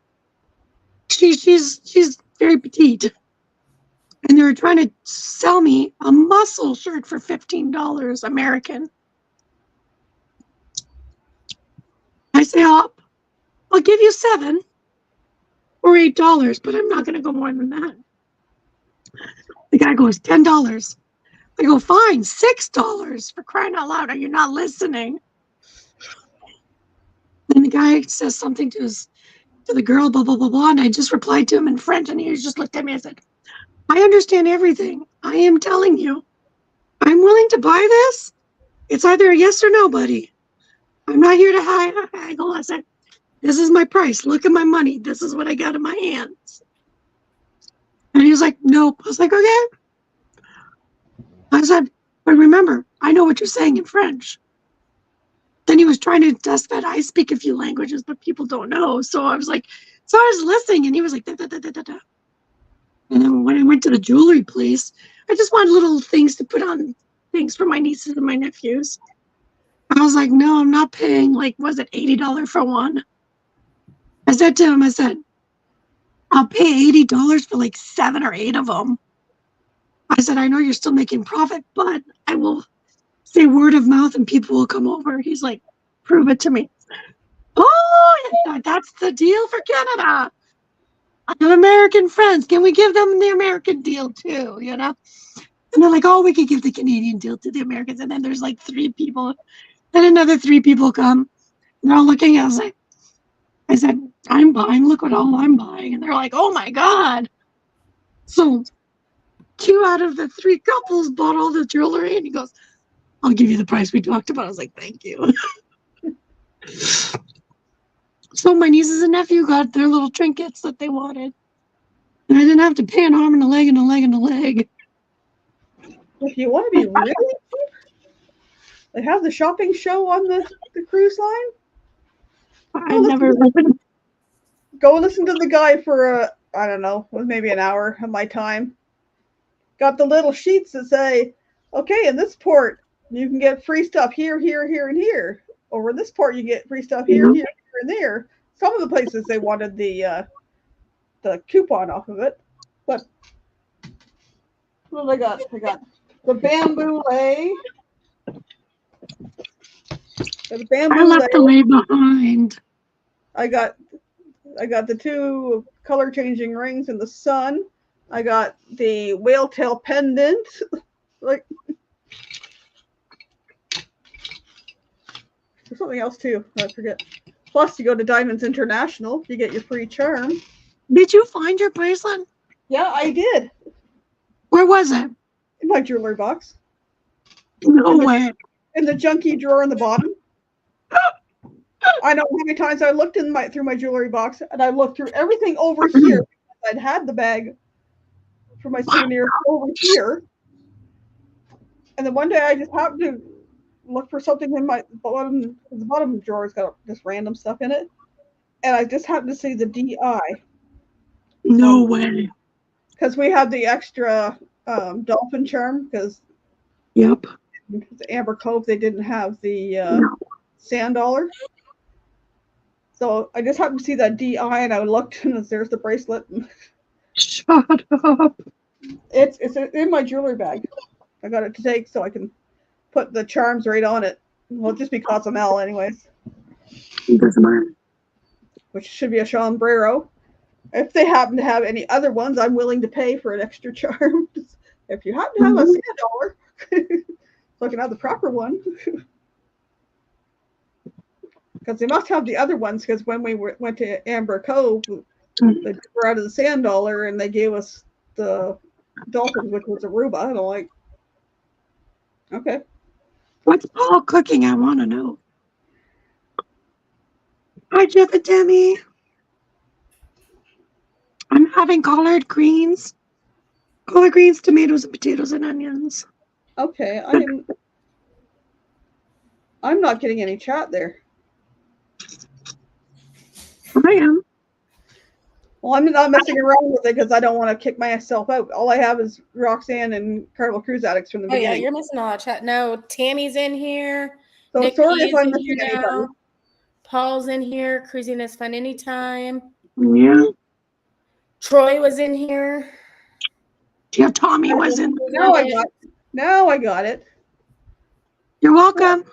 She's very petite. And they were trying to sell me a muscle shirt for $15 American. I say, I'll give you $7 or $8, but I'm not going to go more than that. The guy goes, $10. I go, fine, $6 for crying out loud. Are you not listening? Then the guy says something to the girl, blah, blah, blah, blah. And I just replied to him in French. And he just looked at me and said, I understand everything. I am telling you, I'm willing to buy this. It's either a yes or no, buddy. I'm not here to haggle. I said, this is my price. Look at my money. This is what I got in my hands. And he was like, nope. I was like, okay. I said, but remember, I know what you're saying in French. Then he was trying to test that I speak a few languages, but people don't know. So I was like, so I was listening, and he was like, da, da, da, da, da, da. And then when I went to the jewelry place, I just wanted little things to put on things for my nieces and my nephews. I was like, no, I'm not paying, like, was it $80 for one? I said to him, I said, I'll pay $80 for like 7 or 8 of them. I said, I know you're still making profit, but I will say word of mouth and people will come over. He's like, prove it to me. Oh, yeah, that's the deal for Canada. I have American friends. Can we give them the American deal too? You know? And they're like, oh, we could give the Canadian deal to the Americans. And then there's like 3 people. Then another 3 people come. And they're all looking at us like, I said, I'm buying. Look what all I'm buying. And they're like, oh my God. So 2 out of the 3 couples bought all the jewelry. And he goes, I'll give you the price we talked about. I was like, thank you. So my nieces and nephew got their little trinkets that they wanted. And I didn't have to pay an arm and a leg and a leg and a leg. If you want to be really cheap, they have the shopping show on the cruise line. I never Go listen to the guy for I don't know, maybe an hour of my time. Got the little sheets that say, okay, in this port you can get free stuff here, here, here, and here. Over this port you get free stuff here, here, here, and there. Some of the places they wanted the coupon off of it. What have I got? I got the bamboo lay. The I bamboo left the lay. lay behind. I got the two color changing rings in the sun. I got the whale tail pendant. Like there's something else too. I forget. Plus, you go to Diamonds International, you get your free charm. Did you find your bracelet? Yeah, I did. Where was it? In my jewelry box. No way. In the junky drawer in the bottom. I know how many times I looked through my jewelry box, and I looked through everything over here. I'd had the bag for my souvenirs over here. And then one day I just happened to look for something in my bottom. The bottom drawer's got just random stuff in it. And I just happened to see the DI. No way. Because we had the extra dolphin charm, because Yep. the Amber Cove, they didn't have the sand dollar. So I just happened to see that DI, and I looked, and there's the bracelet. Shut up. It's in my jewelry bag. I got it to take so I can put the charms right on it. Well, just be Cozumel anyways. It doesn't matter. Which should be a sombrero. If they happen to have any other ones, I'm willing to pay for an extra charm. If you happen to have a sand dollar, so I can have the proper one. Because they must have the other ones, because when we went to Amber Cove, they were out of the sand dollar, and they gave us the dolphins, which was Aruba. And I'm like, okay. What's Paul cooking? I want to know. Hi, Jeff and Demi. I'm having collard greens, tomatoes, and potatoes and onions. Okay, I'm not getting any chat there. I am. Well, I'm not messing around with it because I don't want to kick myself out. All I have is Roxanne and Carnival Cruise Addicts from the beginning. Yeah, you're missing a lot of chat. No, Tammy's in here. So Nick sorry P's if I'm in missing here anybody. now. Paul's in here. Cruising is fun anytime. Yeah. Troy was in here. Yeah, Tommy was in. Now I got it. You're welcome.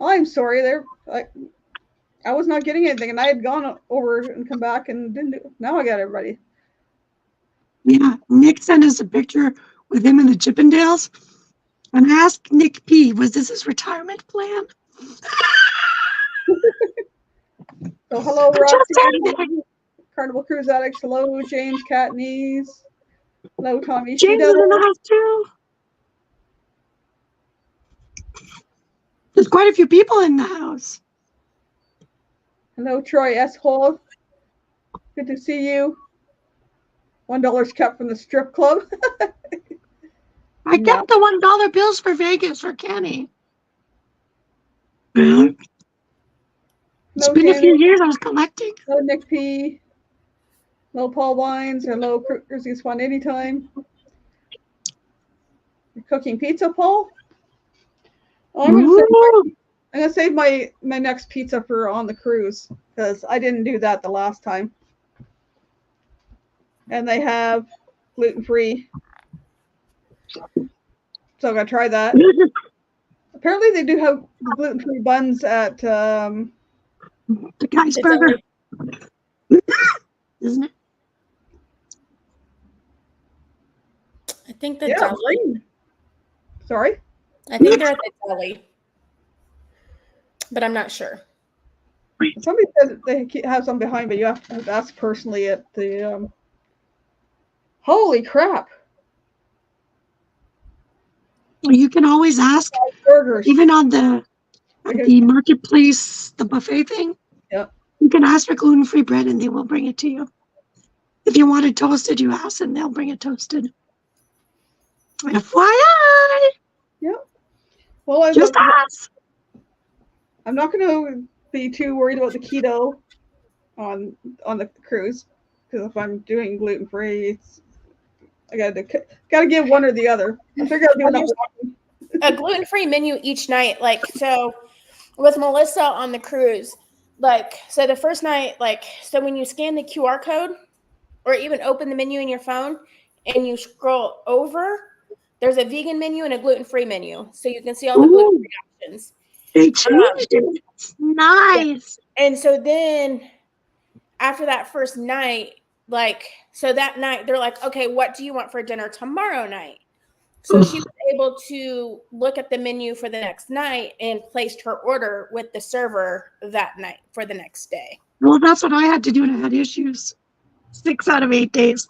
I'm sorry there. I was not getting anything, and I had gone over and come back and didn't do. Now I got everybody. Yeah, Nick sent us a picture with him in the Chippendales, and I asked Nick P, was this his retirement plan? So hello, Just Roxanne. Carnival Cruise Addicts. Hello, James Catneys. Hello, Tommy. James is in the house too. There's quite a few people in the house. Hello, Troy S. Hall. Good to see you. $1 kept from the strip club. I kept the $1 bills for Vegas for Kenny. It's Hello, been a few Tammy. years I was collecting. Hello, Nick P. Hello, Paul Wines. Hello, Cruisy's Fun Anytime. You're cooking pizza, Paul? Oh, I'm gonna save my next pizza for on the cruise, because I didn't do that the last time. And they have gluten-free, so I'm gonna try that. Apparently, they do have gluten-free buns at the Guy's Burger, isn't it? I think the yeah. deli. Sorry. I think they're at the deli, but I'm not sure. Somebody said they have some behind, but you have to ask personally at the. Holy crap! You can always ask, Burgers. even on the marketplace, the buffet thing. Yep. You can ask for gluten-free bread, and they will bring it to you. If you want it toasted, you ask, and they'll bring it toasted. FYI. Yep. Well, Just ask. I'm not going to be too worried about the keto on the cruise, because if I'm doing gluten free, I gotta give one or the other. I figure I'll do enough walking. A gluten-free menu each night. Like, so with Melissa on the cruise, like, so the first night, like, so when you scan the QR code or even open the menu in your phone and you scroll over, there's a vegan menu and a gluten-free menu. So you can see all the Ooh, gluten-free options. they changed it. Nice. And so then after that first night, like, so that night they're like, okay, what do you want for dinner tomorrow night? So she was able to look at the menu for the next night and placed her order with the server that night for the next day. Well, that's what I had to do, and I had issues. 6 out of 8 days.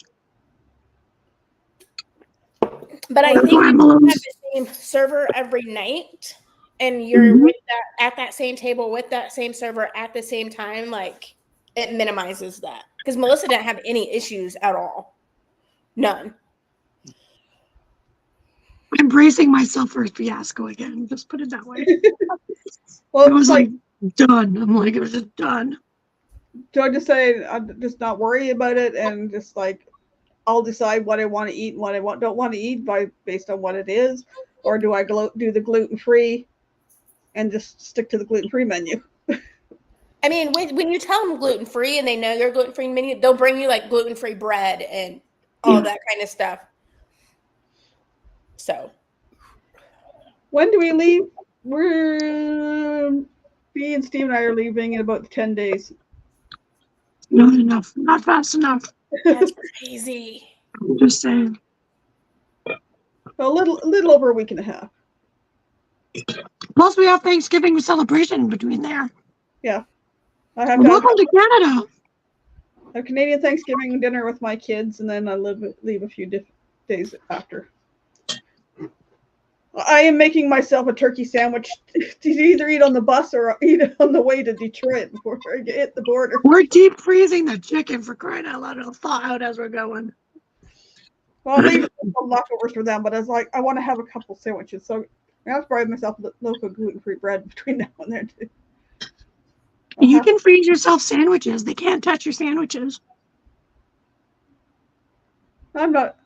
But I think if you have the same server every night and you're with that at that same table with that same server at the same time, like, it minimizes that. Because Melissa didn't have any issues at all. None. I'm bracing myself for a fiasco again. Just put it that way. Well, It was like, done. I'm like, it was just done. do I just say I'm just not worry about it and just like I'll decide what I want to eat and what I don't want to eat based on what it is, or do I do the gluten-free and just stick to the gluten-free menu? I mean, when you tell them gluten-free and they know your gluten-free menu, they'll bring you like gluten-free bread and all that kind of stuff. So, when do we leave? Me and Steve and I are leaving in about 10 days. Not enough. Not fast enough. that's crazy. I'm just saying. A little over a week and a half. Plus, we have Thanksgiving celebration between there. Yeah. I have to Welcome to Canada. have Canadian Thanksgiving dinner with my kids, and then I leave a few days after. I am making myself a turkey sandwich to either eat on the bus or eat on the way to Detroit before I hit the border. We're deep freezing the chicken for crying out loud. It'll thaw out as we're going. Well, I'll leave some leftovers for them, but I was like, I want to have a couple sandwiches, so I have to buy myself local gluten-free bread between now and then too. You can freeze yourself sandwiches. They can't touch your sandwiches. I'm not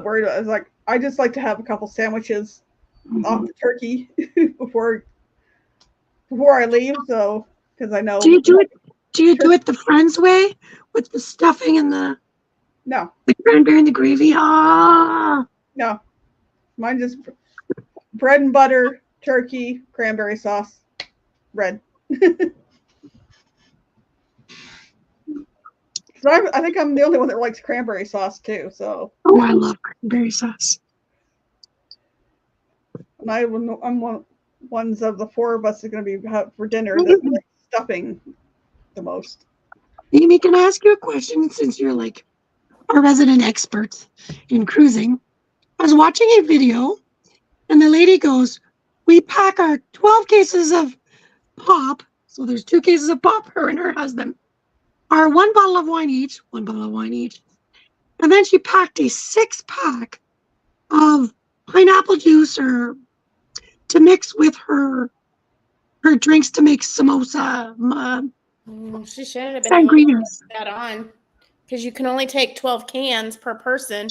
worried about it. It's like I just like to have a couple sandwiches off the turkey before I leave, so because I know. Do you do it the Friends way with the stuffing and the cranberry and the gravy? Ah, no, mine just bread and butter, turkey, cranberry sauce, bread. So I think I'm the only one that likes cranberry sauce too. So. Oh, I love cranberry sauce. And I'm ones of the four of us are going to be for dinner that like stuffing the most. Amy, can I ask you a question since you're like our resident expert in cruising? I was watching a video and the lady goes, we pack our 12 cases of pop. So there's 2 cases of pop, her and her husband, are 1 bottle of wine each, 1 bottle of wine each. And then she packed a 6-pack of pineapple juice or to mix with her drinks to make samosa. She should have been able to Sangrias. put that on because you can only take 12 cans per person.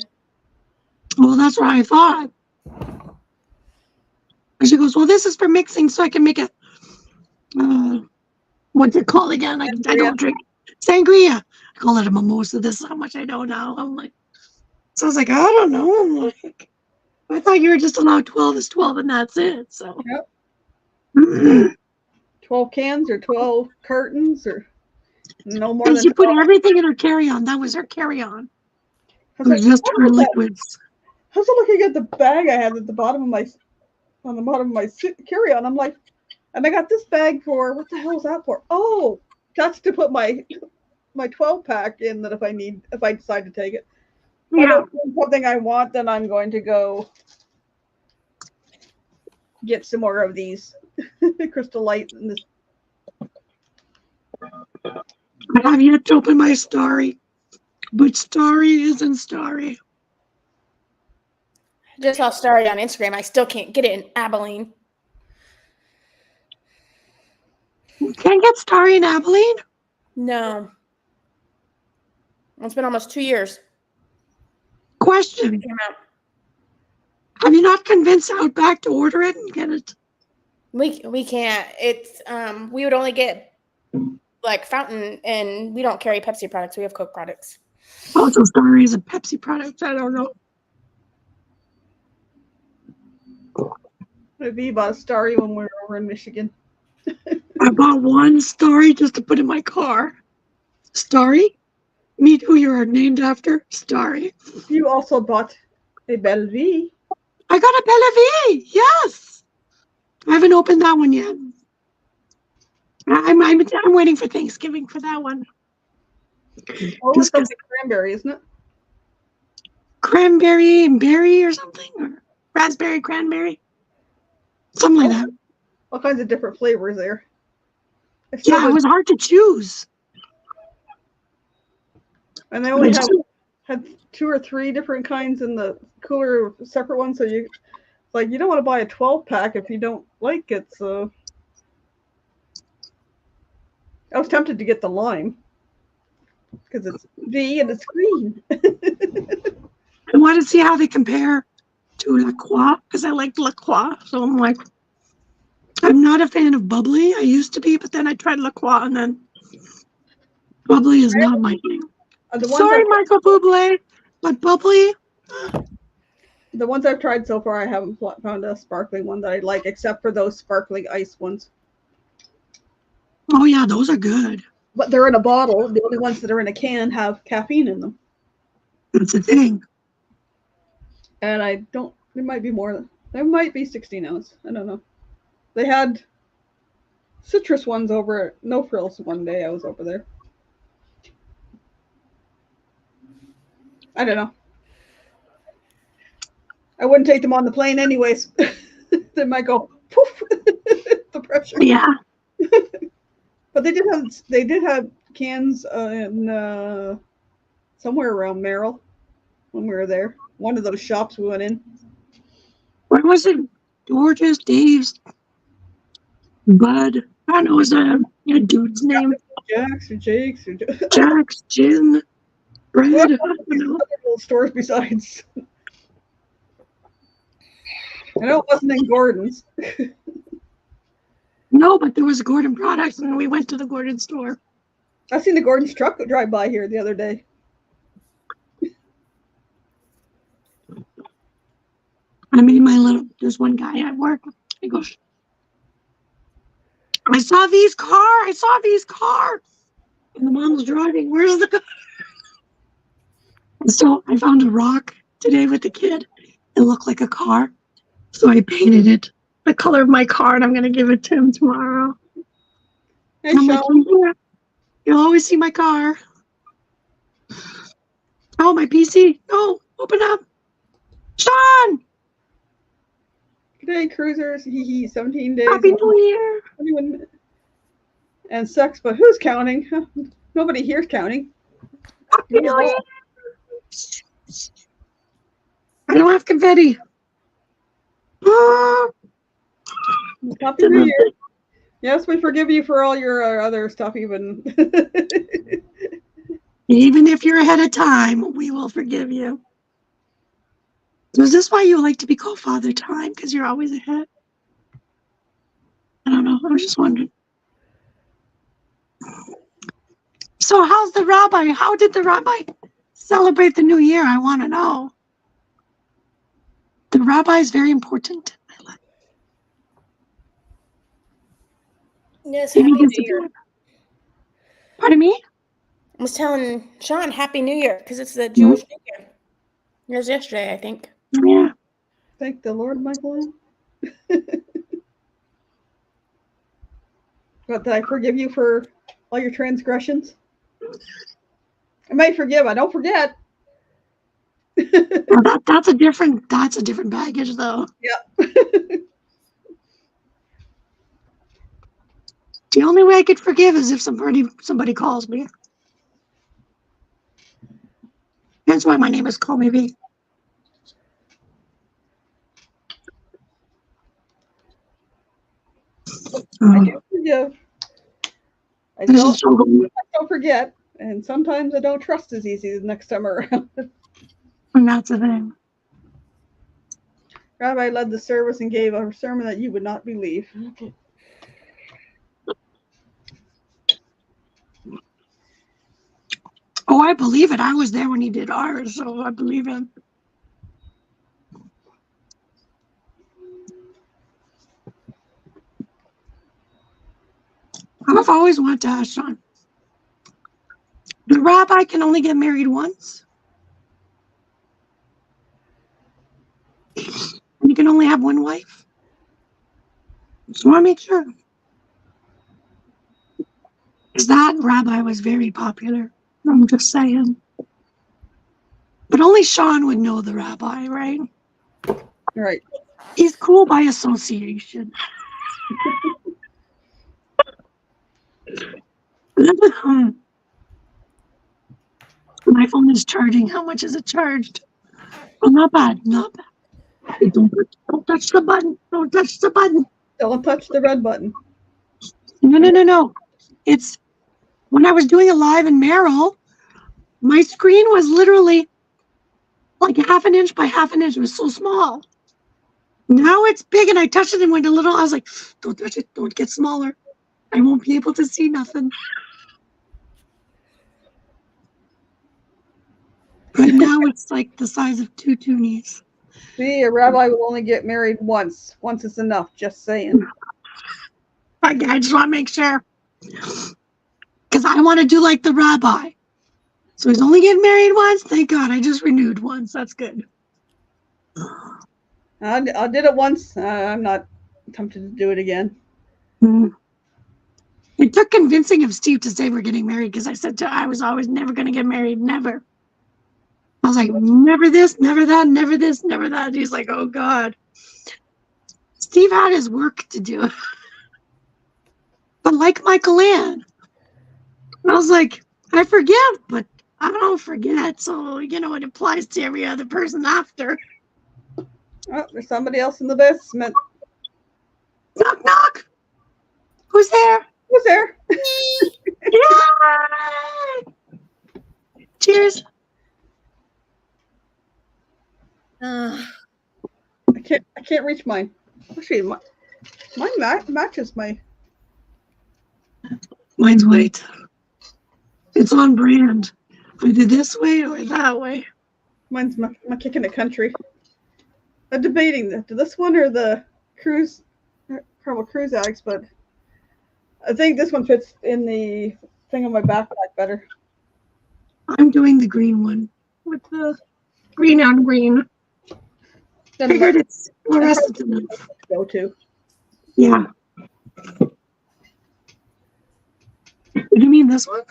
Well, that's what I thought. And she goes, well, this is for mixing so I can make a, what's it called again? I don't drink. Sangria. I call it a mimosa. This is how much I know now. I'm like, so I was like, I don't know. I'm like, I thought you were just allowed 12 is 12 and that's it. So. Yep. 12 cans or 12 cartons or no more And than she put 12. everything in her carry-on. That was her carry-on. I It was just her liquids. I was looking at the bag I had at the bottom of my carry-on. I'm like, and I got this bag for what the hell is that for? Oh, that's to put my 12 pack in that if I decide to take it. If I don't find something I want, then I'm going to go get some more of these Crystal Light and this. I have yet to open my Starry, but Starry isn't Starry. I just saw Starry on Instagram. I still can't get it in Abilene. You can't get Starry in Abilene? No. It's been almost 2 years. Question. It came out. Have you not convinced Outback to order it and get it? We can't. It's we would only get like fountain, and we don't carry Pepsi products. We have Coke products. Also, Starry is a Pepsi product. I don't know. We bought a Starry when we were over in Michigan. I bought one Starry just to put in my car. Starry? Meet who you are named after. Starry. You also bought a Bellevue. I got a Bellevue. Yes. I haven't opened that one yet. I'm waiting for Thanksgiving for that one. Oh, Just it's something cranberry, isn't it? Cranberry and berry or something, or raspberry cranberry, something like that. All kinds of different flavors there. Yeah, it was hard to choose. And they only had 2 or 3 different kinds in the cooler, separate ones. So you don't want to buy a 12-pack if you don't like it. So I was tempted to get the lime because it's V and it's green. I want to see how they compare to La Croix because I like La Croix. So I'm like, I'm not a fan of bubbly. I used to be, but then I tried La Croix and then bubbly is not my thing. Sorry, Michael Bublé, but bubbly. The ones I've tried so far, I haven't found a sparkling one that I like, except for those sparkling ice ones. Oh yeah, those are good. But they're in a bottle. The only ones that are in a can have caffeine in them. That's the thing. And I don't. There might be more. There might be 16 ounce. I don't know. They had citrus ones over at No Frills one day. I was over there. I don't know. I wouldn't take them on the plane anyways. They might go poof. The pressure. Yeah. But they did have cans in somewhere around Merrill when we were there. One of those shops we went in. Where was it? George's, Dave's, Bud. I don't know. Is that a dude's name? Jack's or Jake's or Jack's, Gin, Bread. I don't know. other little stores besides. I know it wasn't in Gordon's. No, but there was a Gordon products, and we went to the Gordon store. I seen the Gordon's truck drive by here the other day. I mean, there's one guy at work. He goes, I saw V's car. And the mom's driving. Where's the car? And so I found a rock today with the kid. It looked like a car. So I painted it the color of my car, and I'm going to give it to him tomorrow. Hey, I'm like, Sean. you'll always see my car. Oh, my PC. No, open up. Sean! Good day, cruisers. 17 days. Happy New Year. 21 minutes. And sex, but who's counting? Nobody here's counting. Happy New Year. I don't have confetti. Happy New Year. Yes, we forgive you for all your other stuff, even. Even if you're ahead of time, we will forgive you. So is this why you like to be called Father Time? Because you're always ahead? I don't know. I was just wondering. So how's the rabbi? How did the rabbi celebrate the new year? I want to know. The rabbi is very important. Yes, Happy New Year. Pardon me? I was telling Sean Happy New Year because it's the Jewish New Year. It was yesterday, I think. Yeah. Thank the Lord, Michael. But did I forgive you for all your transgressions? I may forgive. I don't forget. Well, that's a different baggage, though. Yep. The only way I could forgive is if somebody calls me. That's why my name is Call Me V. I do forgive. I don't forget. And sometimes I don't trust as easy the next time around. And that's the thing. Rabbi led the service and gave a sermon that you would not believe. Okay. Oh, I believe it. I was there when he did ours, so I believe him. I've always wanted to ask Sean. The rabbi can only get married once? And he can only have one wife? Just want to make sure. Because that rabbi was very popular. I'm just saying. But only Sean would know the rabbi, right? Right. He's cool by association. My phone is charging. How much is it charged? Oh, not bad. Not bad. Hey, don't touch the button. Don't touch the button. Don't touch the red button. No. It's when I was doing a live in Merrill, my screen was literally like 1/2 inch by 1/2 inch. It was so small. Now it's big and I touched it and went a little. I was like, don't touch it. Don't get smaller. I won't be able to see nothing. But now it's like the size of 2 toonies. See, a rabbi will only get married once. Once is enough, just saying. I just want to make sure. Because I want to do like the rabbi. So he's only getting married once. Thank God. I just renewed once. That's good. I did it once. I'm not tempted to do it again. Mm. It took convincing of Steve to say we're getting married because I said I was always never going to get married. Never. I was like, never this, never that, never this, never that. He's like, oh God. Steve had his work to do. But like Michael Ann, I was like, I forgive, but I don't forget. So, it applies to every other person after. Oh, there's somebody else in the basement. Knock, knock. Who's there? Who's there? Yay! Cheers. I can't reach mine. Actually, mine matches my. Mine's white. It's on brand. Either this way or that way. Mine's my kicking the country. I'm debating this one or the cruise, Carmel Cruise Addicts, but I think this one fits in the thing on my backpack better. I'm doing the green one with the green on green. Then Figured it's fluorescent enough. go to. Yeah. You mean this one?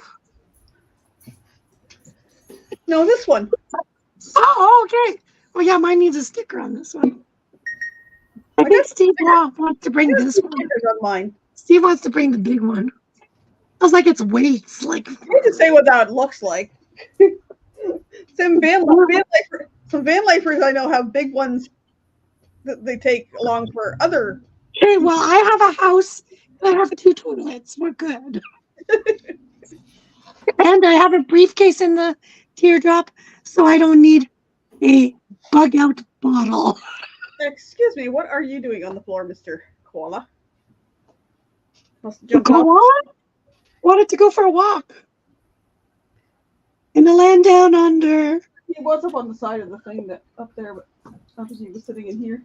No, this one. Oh, okay. Well, yeah, mine needs a sticker on this one. I think Steve wants to bring this one. Stickers on mine. Steve wants to bring the big one. I was like, it's weights. Like, I need to say what that looks like. Some van lifers I know have big ones that they take along for other. hey, well, I have a house. I have 2 toilets. We're good. And I have a briefcase in the teardrop, so I don't need a bug out bottle. Excuse me, what are you doing on the floor, Mr. Koala? Must The jump off. koala wanted to go for a walk in the land down under. He was up on the side of the thing that up there, but obviously he was sitting in here.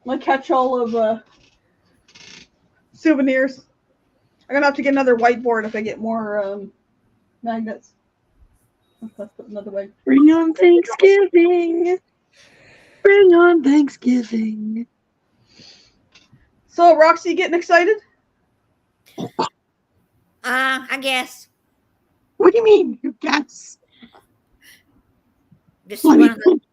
My catch-all of souvenirs. I'm gonna have to get another whiteboard if I get more magnets. Let's put another way. Bring on Thanksgiving. Bring on Thanksgiving. So, Roxy, getting excited? I guess. What do you mean? You guess? Just What do you think?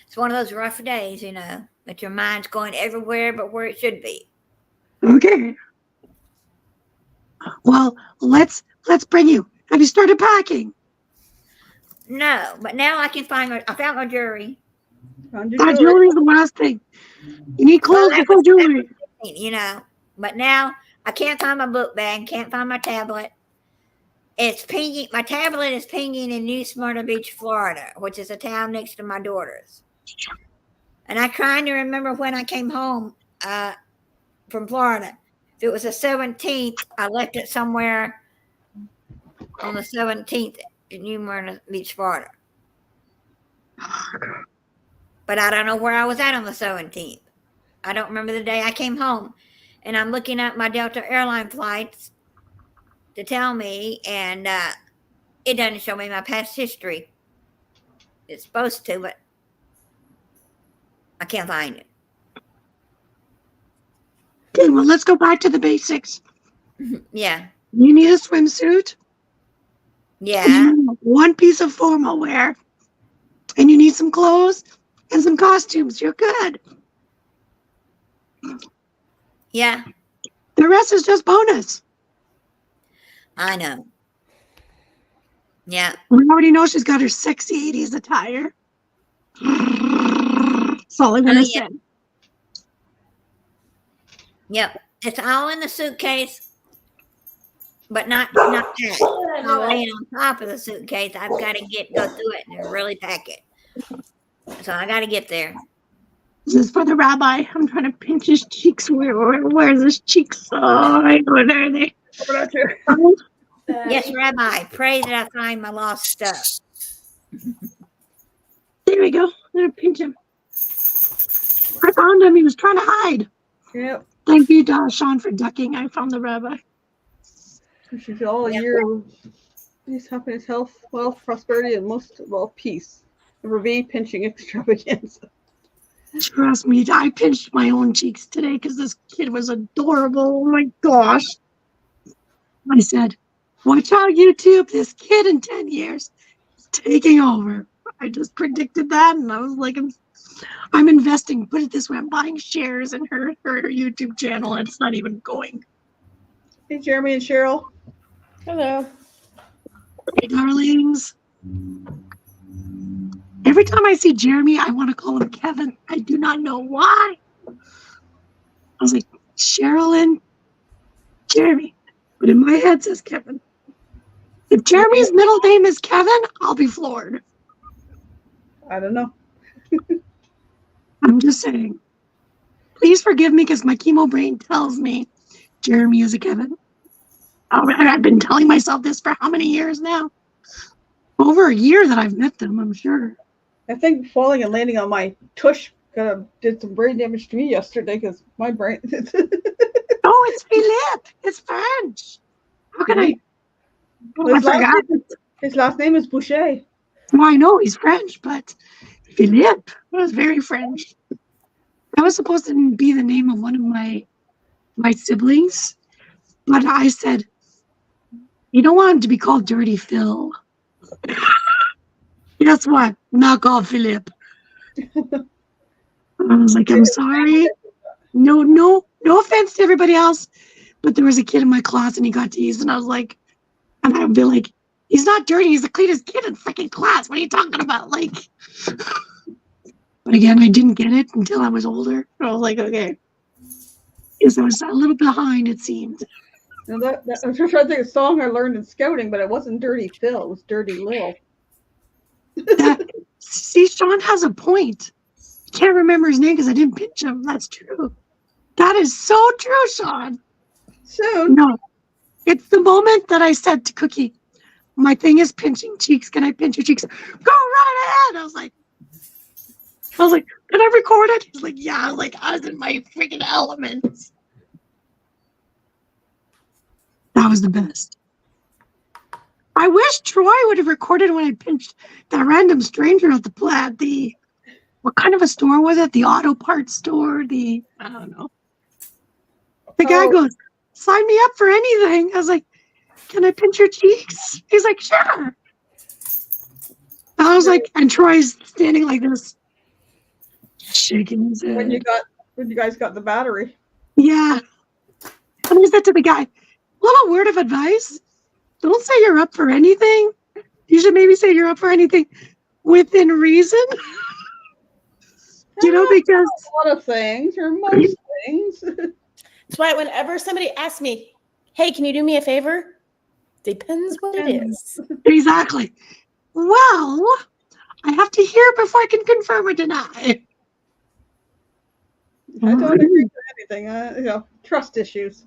it's one of those rough days, that your mind's going everywhere but where it should be. Okay. Well, let's bring you. Have you started packing? No, but now I found my jewelry. Found your That jewelry. jewelry is the last thing. You need clothes Well, that before was- jewelry. But now I can't find my book bag, can't find my tablet. It's pinging. My tablet is pinging in New Smyrna Beach, Florida, which is a town next to my daughter's. And I'm trying to remember when I came home from Florida. If it was the 17th, I left it somewhere on the 17th in New Smyrna Beach, Florida. But I don't know where I was at on the 17th. I don't remember the day I came home. And I'm looking at my Delta airline flights to tell me, and it doesn't show me my past history. It's supposed to, but I can't find it. Okay, well, let's go back to the basics. Yeah. You need a swimsuit. Yeah. You need one piece of formal wear. And you need some clothes and some costumes. You're good. Yeah. The rest is just bonus. I know. Yeah. We already know she's got her sexy 80s attire. That's all I'm going to say. Yep. It's all in the suitcase, but not packed. I'll lay it on top of the suitcase. I've got to go through it and really pack it. So I got to get there. This is for the rabbi. I'm trying to pinch his cheeks. Where's his cheeks? Oh, what are they? Yes, Rabbi, pray that I find my lost stuff. There we go. I'm going to pinch him. I found him. He was trying to hide. Yep. Thank you, Sean, for ducking. I found the rabbi. She's all year of peace, happiness, health, wealth, prosperity, and most of all, peace. Never be pinching extravaganza. Trust me, I pinched my own cheeks today because this kid was adorable. Oh my gosh. I said, watch out, YouTube. This kid in 10 years is taking over. I just predicted that, and I was like, I'm investing. Put it this way, I'm buying shares in her YouTube channel, and it's not even going. Hey, Jeremy and Cheryl. Hello. Hey, darlings. Every time I see Jeremy, I want to call him Kevin. I do not know why. I was like, Cheryl and Jeremy. But in my head it says Kevin. If Jeremy's middle name is Kevin, I'll be floored. I don't know. I'm just saying. Please forgive me because my chemo brain tells me Jeremy is a Kevin. I've been telling myself this for how many years now? Over a year that I've met them, I'm sure. I think falling and landing on my tush kind of did some brain damage to me yesterday because my brain. Oh, it's Philippe. It's French. How can I? Oh, I forgot. His last name is Boucher. Well, I know he's French, but Philippe was very French. That was supposed to be the name of one of my siblings, but I said, you don't want him to be called Dirty Phil. Guess what? Not called Philippe. I was like, I'm sorry. No offense to everybody else, but there was a kid in my class and he got teased, and I was like, and I would be like, he's not dirty. He's the cleanest kid in freaking class. What are you talking about? Like, but again, I didn't get it until I was older. I was like, okay. Because I was a little behind, it seemed. Now I'm just trying to think of a song I learned in scouting, but it wasn't Dirty Phil. It was Dirty Lil. See, Sean has a point. I can't remember his name because I didn't pinch him. That's true. That is so true, Sean. Soon. No, it's the moment that I said to Cookie, my thing is pinching cheeks. Can I pinch your cheeks? Go right ahead. I was like, can I record it? He's like, yeah. I was like, I was in my freaking element. That was the best. I wish Troy would have recorded when I pinched that random stranger at the what kind of a store was it? The auto parts store? I don't know. The guy goes, sign me up for anything. I was like, can I pinch your cheeks? He's like, sure. I was like, and Troy's standing like this, shaking his head. When you guys got the battery. Yeah. And I said to the guy, little word of advice. Don't say you're up for anything. You should maybe say you're up for anything within reason. You know, because A lot of things, or most things. That's why whenever somebody asks me, hey, can you do me a favor? Depends what it is. Exactly. Well, I have to hear before I can confirm or deny. I don't agree with anything. Trust issues.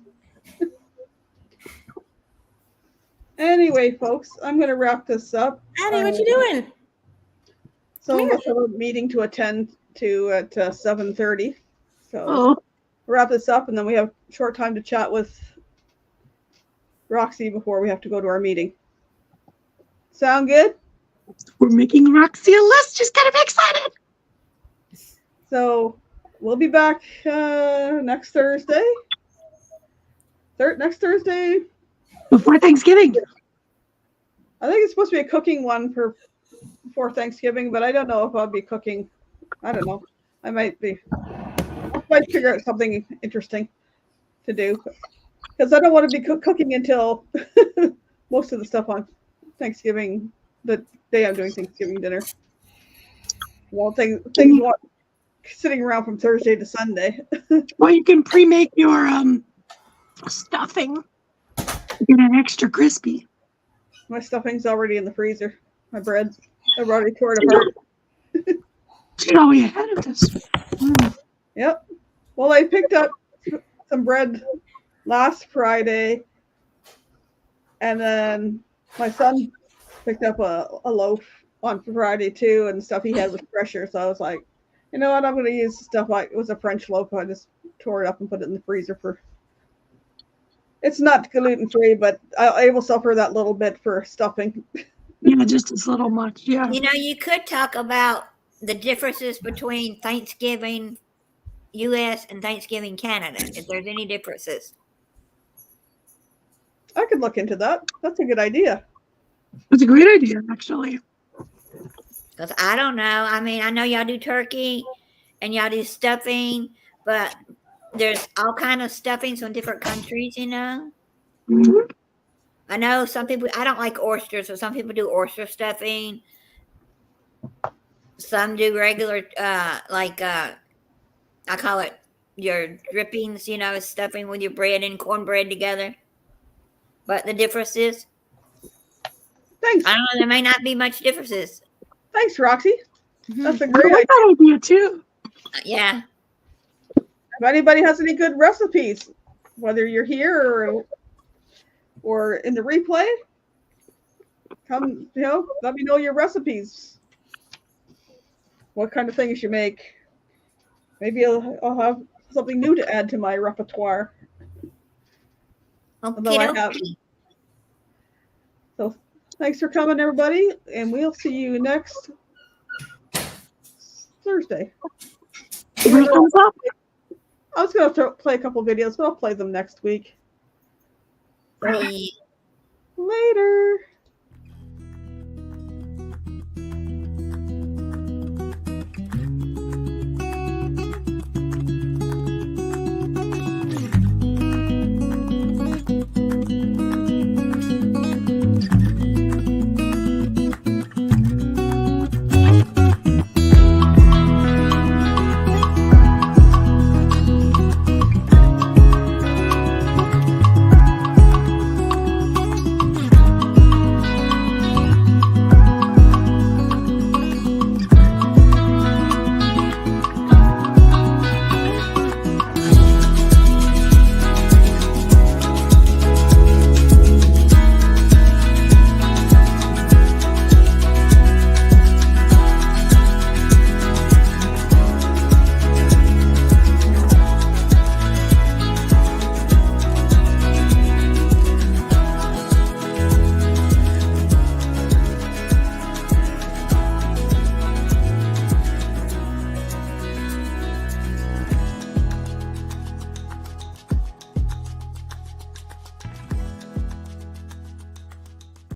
Anyway, folks, I'm going to wrap this up. Annie, what you doing? Some Come of us have a meeting to attend to at 7:30. So Oh, wrap this up, and then we have a short time to chat with Roxy before we have to go to our meeting. Sound good? we're making Roxy a list. She's gonna be excited. So we'll be back next Thursday. Next Thursday. Before Thanksgiving. I think it's supposed to be a cooking one before Thanksgiving, but I don't know if I'll be cooking. I don't know. I might figure out something interesting to do because I don't want to be cooking until most of the stuff on Thanksgiving, the day I'm doing Thanksgiving dinner. Well, things want sitting around from Thursday to Sunday. Well, you can pre-make your stuffing. Get it extra crispy. My stuffing's already in the freezer. My bread, I've already tore it apart. She's always ahead of this. Yep. Well, I picked up some bread last Friday, and then my son picked up a loaf on Friday too, and stuff he had was fresher. So I was like, you know what? I'm going to use stuff like it was a French loaf. I just tore it up and put it in the freezer for. It's not gluten free, but I will suffer that little bit for stuffing. Yeah, just as little much. Yeah. You know, you could talk about the differences between Thanksgiving US and Thanksgiving Canada, if there's any differences. I could look into that. That's a good idea. That's a great idea, actually. Because I don't know. I mean, I know y'all do turkey and y'all do stuffing, but there's all kind of stuffings from different countries, you know? Mhm. I know some people, I don't like oysters, so some people do oyster stuffing. Some do regular, I call it your drippings, you know, stuffing with your bread and cornbread together. But the difference is, Thanks. I don't know, there may not be much differences. Thanks, Roxy. That's a I great idea. like that idea too. Yeah. If anybody has any good recipes, whether you're here or in the replay, come, let me know your recipes. What kind of things you make. Maybe I'll have something new to add to my repertoire. Although I have. So thanks for coming, everybody, and we'll see you next Thursday. Everybody thumbs up. I was going to play a couple videos, but I'll play them next week. So, Bye. later.